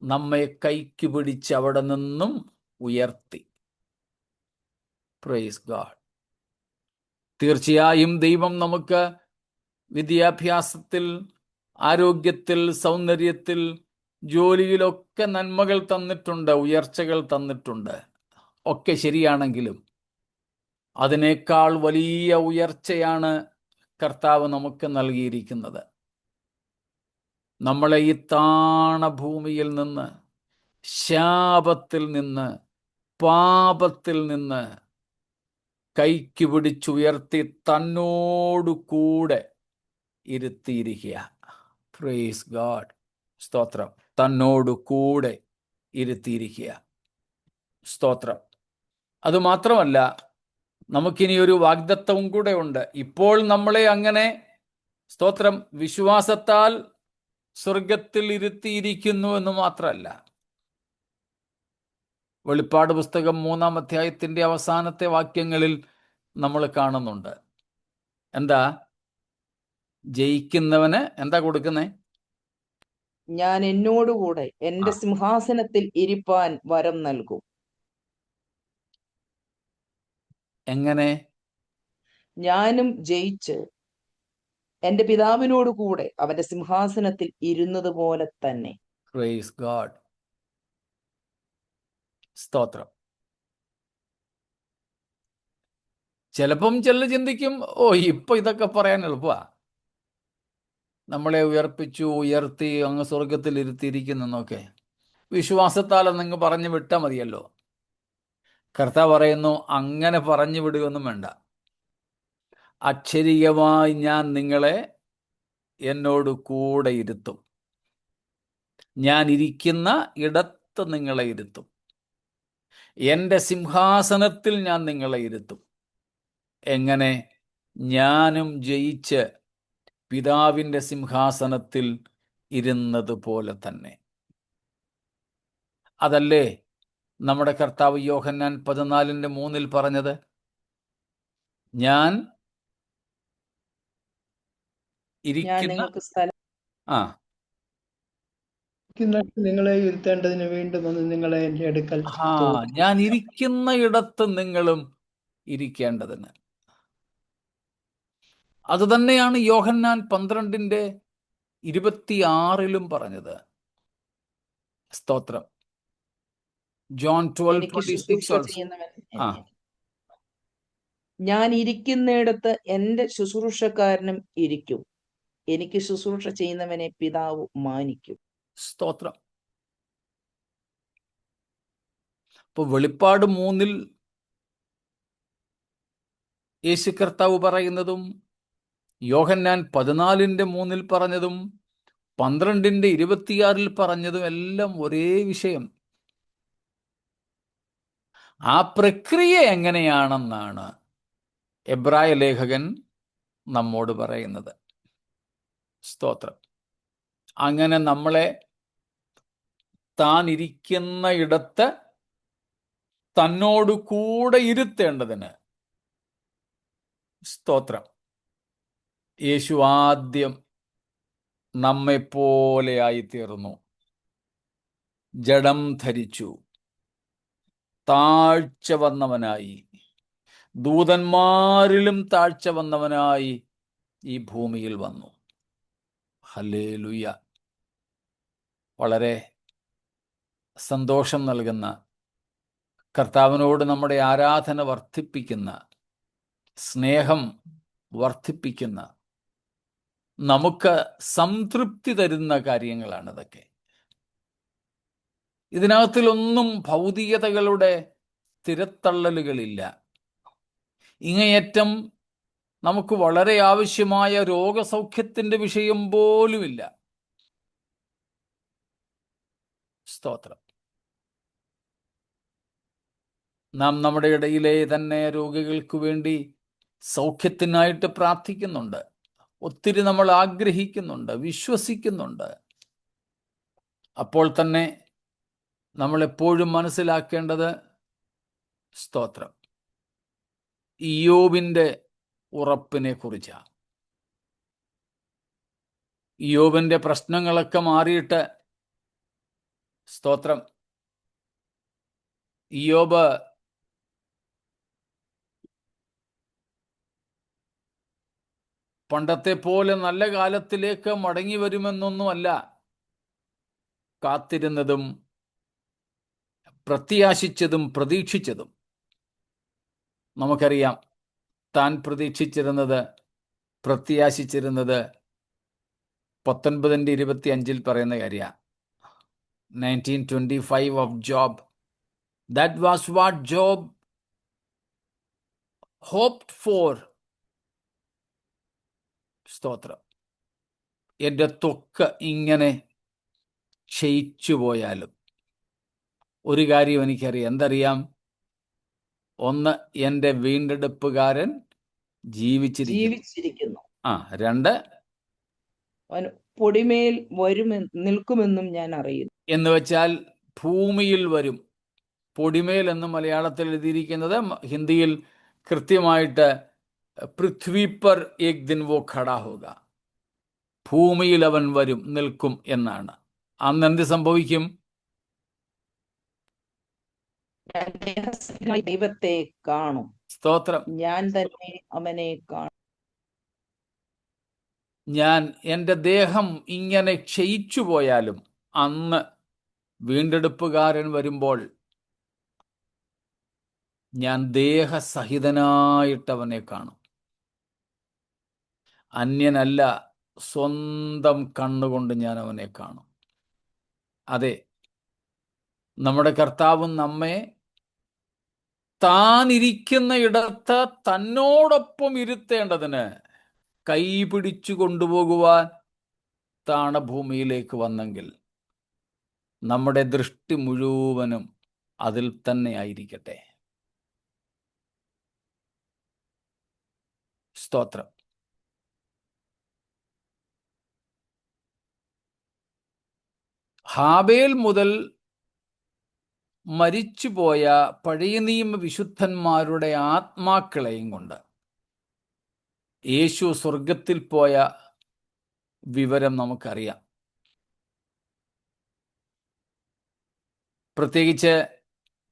നമ്മെ കൈക്ക് പിടിച്ച് അവിടെ നിന്നും ഉയർത്തി. Praise God. തീർച്ചയായും ദൈവം നമുക്ക് വിദ്യാഭ്യാസത്തിൽ, ആരോഗ്യത്തിൽ, സൗന്ദര്യത്തിൽ, ജോലിയിലൊക്കെ നന്മകൾ തന്നിട്ടുണ്ട്, ഉയർച്ചകൾ തന്നിട്ടുണ്ട്. ഒക്കെ ശരിയാണെങ്കിലും അതിനേക്കാൾ വലിയ ഉയർച്ചയാണ് കർത്താവ് നമുക്ക് നൽകിയിരിക്കുന്നത്. നമ്മളെ ഈ താണ ഭൂമിയിൽ നിന്ന്, ശാപത്തിൽ നിന്ന്, പാപത്തിൽ നിന്ന് കൈക്ക് പിടിച്ചുയർത്തി തന്നോടു കൂടെ ഇരുത്തിയിരിക്കുക. Praise God. സ്തോത്രം. തന്നോടു കൂടെ ഇരുത്തിയിരിക്കുക. സ്തോത്രം. അതുമാത്രമല്ല, നമുക്കിനി ഒരു വാഗ്ദത്തവും കൂടെ ഉണ്ട്. ഇപ്പോൾ നമ്മളെ അങ്ങനെ, സ്തോത്രം, വിശ്വാസത്താൽ സ്വർഗത്തിൽ ഇരുത്തിയിരിക്കുന്നു എന്ന് മാത്രമല്ല, വെളിപ്പാട് പുസ്തകം 3-ാം അധ്യായത്തിന്റെ അവസാനത്തെ വാക്യങ്ങളിൽ നമ്മൾ കാണുന്നുണ്ട്. എന്താ? ജയിക്കുന്നവന് എന്താ കൊടുക്കുന്നേ? ഞാൻ എന്നോടുകൂടെ എന്റെ സിംഹാസനത്തിൽ ഇരിപ്പാൻ വരം നൽകും. എങ്ങനെ? ഞാനും ജയിച്ച് എന്റെ പിതാവിനോട് കൂടെ അവന്റെ സിംഹാസനത്തിൽ ഇരുന്നത് പോലെ തന്നെ. Praise God. സ്തോത്രം. ചിലപ്പം ചില ചിന്തിക്കും, ഓ ഇപ്പൊ ഇതൊക്കെ പറയാൻ എളുപ്പമാ, നമ്മളെ ഉയർപ്പിച്ചു, ഉയർത്തി, അങ്ങ് സ്വർഗത്തിൽ ഇരുത്തിയിരിക്കുന്നൊക്കെ വിശ്വാസത്താൽ നിങ്ങൾ പറഞ്ഞു വിട്ടാൽ മതിയല്ലോ. കർത്താവ് പറയുന്നു, അങ്ങനെ പറഞ്ഞു വിടുകയൊന്നും വേണ്ട. അക്ഷരീയമായി ഞാൻ നിങ്ങളെ എന്നോട് കൂടെ ഇരുത്തും. ഞാൻ ഇരിക്കുന്ന ഇടത്ത് നിങ്ങളെ ഇരുത്തും. എൻ്റെ സിംഹാസനത്തിൽ ഞാൻ നിങ്ങളെ ഇരുത്തും. എങ്ങനെ? ഞാനും ജയിച്ച് പിതാവിൻ്റെ സിംഹാസനത്തിൽ ഇരുന്നത് പോലെ തന്നെ. അതല്ലേ നമ്മുടെ കർത്താവ് യോഹന്നാൻ 14:3 പറഞ്ഞത്? ഞാൻ ഇരിക്കുന്ന നിങ്ങൾക്ക് സ്ഥലം നിങ്ങളെ ഇരുത്തേണ്ടതിന് വീണ്ടും വന്ന് നിങ്ങളെ എന്റെ അടുക്കൽ ഞാൻ ഇരിക്കുന്ന ഇടത്ത് നിങ്ങളും ഇരിക്കേണ്ടതിന്. അതുതന്നെയാണ് യോഹന്നാൻ 12:26 പറഞ്ഞത്. സ്തോത്രം. ജോൺ 12:26. ഞാൻ ഇരിക്കുന്നിടത്ത് എന്റെ ശുശ്രൂഷക്കാരനും ഇരിക്കും. എനിക്ക് ശുശ്രൂഷ ചെയ്യുന്നവനെ പിതാവ് മാനിക്കും. സ്തോത്രം. ഇപ്പൊ വെളിപ്പാട് 3 യേശു കർത്താവ് പറയുന്നതും യോഹന്നാൻ 14:3 പറഞ്ഞതും 12:26 പറഞ്ഞതും എല്ലാം ഒരേ വിഷയം. ആ പ്രക്രിയ എങ്ങനെയാണെന്നാണ് എബ്രായ ലേഖകൻ നമ്മോട് പറയുന്നത്. സ്തോത്രം. അങ്ങനെ നമ്മളെ താൻ ഇരിക്കുന്ന ഇടത്ത് തന്നോട് കൂടെ ഇരുത്തേണ്ടതിന്, സ്തോത്രം, യേശു ആദ്യം നമ്മെപ്പോലെ ആയിത്തീർന്നു. ജഡം ധരിച്ചു, താഴ്ച വന്നവനായി, ദൂതന്മാരിലും താഴ്ച വന്നവനായി ഈ ഭൂമിയിൽ വന്നു. ഹല്ലേലൂയ. വളരെ സന്തോഷം നൽകുന്ന, കർത്താവിനോട് നമ്മുടെ ആരാധന വർദ്ധിപ്പിക്കുന്ന, സ്നേഹം വർദ്ധിപ്പിക്കുന്ന, നമുക്ക് സംതൃപ്തി തരുന്ന കാര്യങ്ങളാണ് ഇതൊക്കെ. ഇതിനകത്തിലൊന്നും ഭൗതികതകളുടെ തിരത്തള്ളലുകളില്ല. ഇങ്ങേയറ്റം നമുക്ക് വളരെ ആവശ്യമായ രോഗസൗഖ്യത്തിൻ്റെ വിഷയം പോലുമില്ല. സ്തോത്രം. നാം നമ്മുടെ ഇടയിലെ തന്നെ രോഗികൾക്ക് വേണ്ടി സൗഖ്യത്തിനായിട്ട് പ്രാർത്ഥിക്കുന്നുണ്ട്. ഒത്തിരി നമ്മൾ ആഗ്രഹിക്കുന്നുണ്ട്, വിശ്വസിക്കുന്നുണ്ട്. അപ്പോൾ തന്നെ നമ്മൾ എപ്പോഴും മനസ്സിലാക്കേണ്ടത്, സ്തോത്രം, ഇയ്യോബിൻ്റെ ഉറപ്പിനെ കുറിച്ചാണ്. ഇയ്യോബിൻ്റെ പ്രശ്നങ്ങളൊക്കെ മാറിയിട്ട്, സ്തോത്രം, ഇയ്യോബ് പണ്ടത്തെ പോലെ നല്ല കാലത്തിലേക്ക് മടങ്ങി വരുമെന്നൊന്നുമല്ല കാത്തിരുന്നതും പ്രത്യാശിച്ചതും പ്രതീക്ഷിച്ചതും. നമുക്കറിയാം, താൻ പ്രതീക്ഷിച്ചിരുന്നത്, പ്രത്യാശിച്ചിരുന്നത് 19:25 പറയുന്ന കാര്യമാണ്. 19:25 of Job. That was what Job hoped for. സ്തോത്രം. എൻ്റെ ത്വക്ക് ഇങ്ങനെ ക്ഷയിച്ചു പോയാലും ഒരു കാര്യം എനിക്കറിയാം. എന്തറിയാം? ഒന്ന്, എൻ്റെ വീണ്ടെടുപ്പുകാരൻ ജീവിച്ചിരിക്കുന്നു. 2, അവൻ പൊടിമേൽ നിൽക്കുമെന്നും ഞാൻ അറിയുന്നു. എന്ന് വെച്ചാൽ ഭൂമിയിൽ വരും. പൊടിമേൽ എന്ന് മലയാളത്തിൽ എഴുതിയിരിക്കുന്നത്, ഹിന്ദിയിൽ കൃത്യമായിട്ട് പൃഥ്വി പർ ഏക് ദിൻ വോ ഖടാ ഹോഗ, ഭൂമിയിൽ അവൻ വരും, നിൽക്കും എന്നാണ്. അന്ന് എന്ത് സംഭവിക്കും? ഞാൻ ദേഹസഹിതമായി ദൈവത്തെ കാണും. സ്തോത്രം. ഞാൻ തന്നെ അവനെ കാണും. ഞാൻ എൻ്റെ ദേഹം ഇങ്ങനെ ക്ഷയിച്ചു പോയാലും അന്ന് വീണ്ടെടുപ്പുകാരൻ വരുമ്പോൾ ഞാൻ ദേഹസഹിതനായിട്ടവനെ കാണും. അന്യനല്ല, സ്വന്തം കണ്ണുകൊണ്ട് ഞാൻ അവനെ കാണും. അതെ, നമ്മുടെ കർത്താവ് നമ്മെ താൻ ഇരിക്കുന്ന ഇടത്ത് തന്നോടൊപ്പം ഇരുത്തേണ്ടതിന് കൈ പിടിച്ചു കൊണ്ടുപോകുവാൻ താണഭൂമിയിലേക്ക് വന്നെങ്കിൽ നമ്മുടെ ദൃഷ്ടി മുഴുവനും അതിൽ തന്നെ ആയിരിക്കട്ടെ. സ്തോത്രം. ഹാബേൽ മുതൽ മരിച്ചുപോയ പഴയ നിയമ വിശുദ്ധന്മാരുടെ ആത്മാക്കളെയും കൊണ്ട് യേശു സ്വർഗത്തിൽ പോയ വിവരം നമുക്കറിയാം. പ്രത്യേകിച്ച്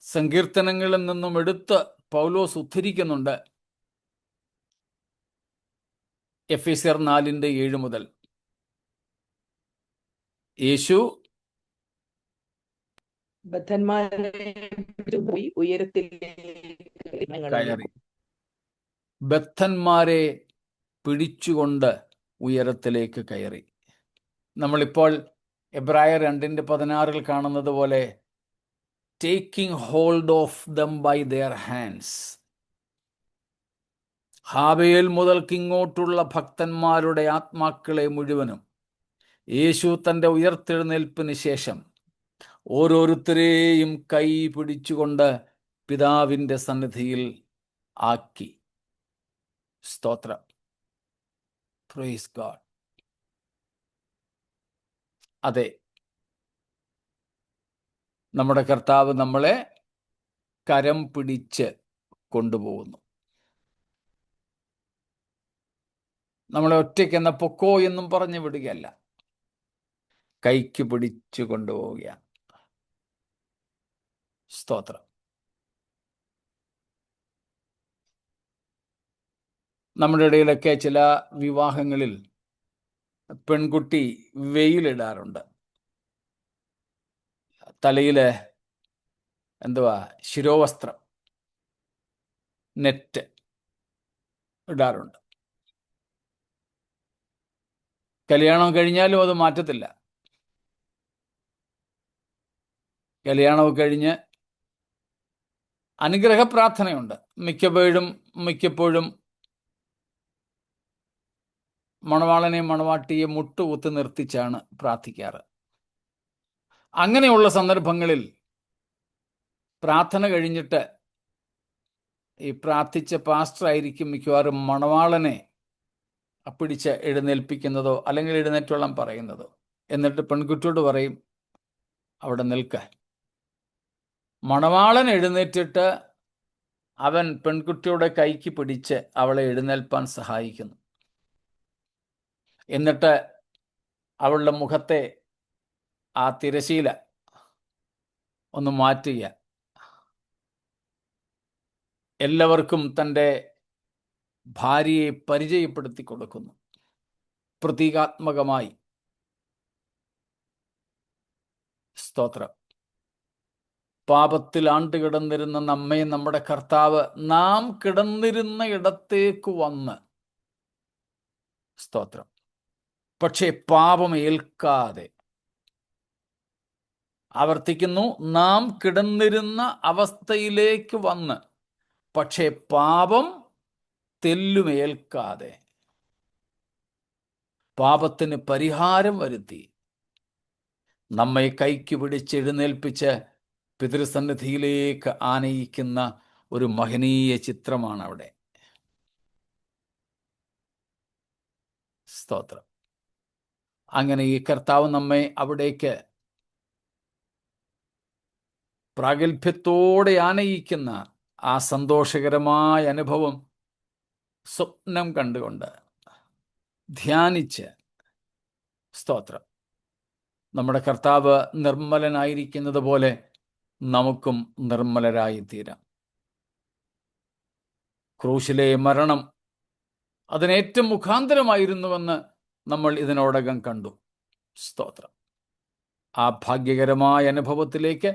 സങ്കീർത്തനങ്ങളിൽ നിന്നും എടുത്ത് പൗലോസ് ഉദ്ധരിക്കുന്നുണ്ട്. എഫെസ്യർ 4:7 മുതൽ യേശു പോയി കയറി, ബദ്ധന്മാരെ പിടിച്ചുകൊണ്ട് ഉയരത്തിലേക്ക് കയറി. നമ്മളിപ്പോൾ എബ്രായർ 2:16 കാണുന്നത് പോലെ taking hold of them by their hands. ഹാബേൽ മുതൽക്ക് ഇങ്ങോട്ടുള്ള ഭക്തന്മാരുടെ ആത്മാക്കളെ മുഴുവനും യേശു തൻ്റെ ഉയർത്തെഴുന്നേൽപ്പിന് ശേഷം ഓരോരുത്തരെയും കൈ പിടിച്ചുകൊണ്ട് പിതാവിൻ്റെ സന്നിധിയിൽ ആക്കി. സ്തോത്രം. Praise God. അതെ, നമ്മുടെ കർത്താവ് നമ്മളെ കരം പിടിച്ച് കൊണ്ടുപോകുന്നു. നമ്മളെ ഒറ്റയ്ക്കെന്ന പൊക്കോ എന്നും പറഞ്ഞു വിടുകയല്ല, കൈക്ക് പിടിച്ചു കൊണ്ടുപോവുകയാണ്. സ്തോത്രം. നമ്മുടെ ഇടയിലൊക്കെ ചില വിവാഹങ്ങളിൽ പെൺകുട്ടി വെയിലിടാറുണ്ട്. തലയില് ശിരോവസ്ത്രം, നെറ്റ് ഇടാറുണ്ട്. കല്യാണം കഴിഞ്ഞാലും അത് മാറ്റത്തില്ല. കല്യാണമൊക്കെ കഴിഞ്ഞ് അനുഗ്രഹ പ്രാർത്ഥനയുണ്ട്. മിക്കപ്പോഴും മണവാളനെ മണവാട്ടിയെ മുട്ടുകുത്തി നിർത്തിച്ചാണ് പ്രാർത്ഥിക്കാറ്. അങ്ങനെയുള്ള സന്ദർഭങ്ങളിൽ പ്രാർത്ഥന കഴിഞ്ഞിട്ട് ഈ പ്രാർത്ഥിച്ച പാസ്റ്റർ ആയിരിക്കും മിക്കവാറും മണവാളനെ പിടിച്ച് എഴുന്നേൽപ്പിക്കുന്നതോ അല്ലെങ്കിൽ എഴുന്നേറ്റോളം പറയുന്നതോ. എന്നിട്ട് പെൺകുട്ടിയോട് പറയും അവിടെ നിൽക്കാൻ. മണവാളൻ എഴുന്നേറ്റിട്ട് അവൻ പെൺകുട്ടിയുടെ കൈക്ക് പിടിച്ച് അവളെ എഴുന്നേൽപ്പാൻ സഹായിക്കുന്നു. എന്നിട്ട് അവളുടെ മുഖത്തെ ആ തിരശീല ഒന്ന് മാറ്റുക. എല്ലാവർക്കും തൻ്റെ ഭാര്യയെ പരിചയപ്പെടുത്തി കൊടുക്കുന്നു പ്രതീകാത്മകമായി. സ്തോത്രം. പാപത്തിൽ ആണ്ടുകിടന്നിരുന്ന നമ്മെ നമ്മുടെ കർത്താവ് നാം കിടന്നിരുന്ന ഇടത്തേക്ക് വന്ന്, സ്തോത്രം, പക്ഷേ പാപം ഏൽക്കാതെ, ആവർത്തിക്കുന്നു, നാം കിടന്നിരുന്ന അവസ്ഥയിലേക്ക് വന്ന് പക്ഷേ പാപം തെല്ലുമേൽക്കാതെ പാപത്തിന് പരിഹാരം വരുത്തി നമ്മെ കൈക്ക് പിടിച്ച് എഴുന്നേൽപ്പിച്ച് പിതൃസന്നിധിയിലേക്ക് ആനയിക്കുന്ന ഒരു മഹനീയ ചിത്രമാണ് അവിടെ. സ്തോത്രം. അങ്ങനെ ഈ കർത്താവ് നമ്മെ അവിടേക്ക് പ്രാഗൽഭ്യത്തോടെ ആനയിക്കുന്ന ആ സന്തോഷകരമായ അനുഭവം സ്വപ്നം കണ്ടുകൊണ്ട് ധ്യാനിച്ച്, സ്തോത്രം, നമ്മുടെ കർത്താവ് നിർമ്മലനായിരിക്കുന്നത് പോലെ നമുക്കും നിർമ്മലരായി തീരാം. ക്രൂശിലെ മരണം അതിനേറ്റവും മുഖാന്തരമായിരുന്നുവെന്ന് നമ്മൾ ഇതിനോടകം കണ്ടു. സ്തോത്രം. ആ ഭാഗ്യകരമായ അനുഭവത്തിലേക്ക്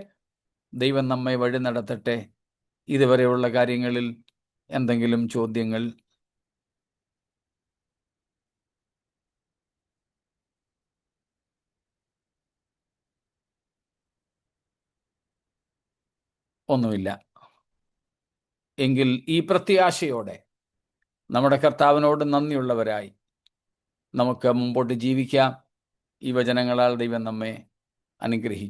ദൈവം നമ്മെ വഴി നടത്തട്ടെ. ഇതുവരെയുള്ള കാര്യങ്ങളിൽ എന്തെങ്കിലും ചോദ്യങ്ങൾ? ഒന്നുമില്ല. എങ്കിൽ ഈ പ്രത്യാശയോടെ നമ്മുടെ കർത്താവിനോട് നന്ദിയുള്ളവരായി നമുക്ക് മുമ്പോട്ട് ജീവിക്കാം. ഈ വചനങ്ങളാൽ ദൈവം നമ്മെ അനുഗ്രഹിക്കും.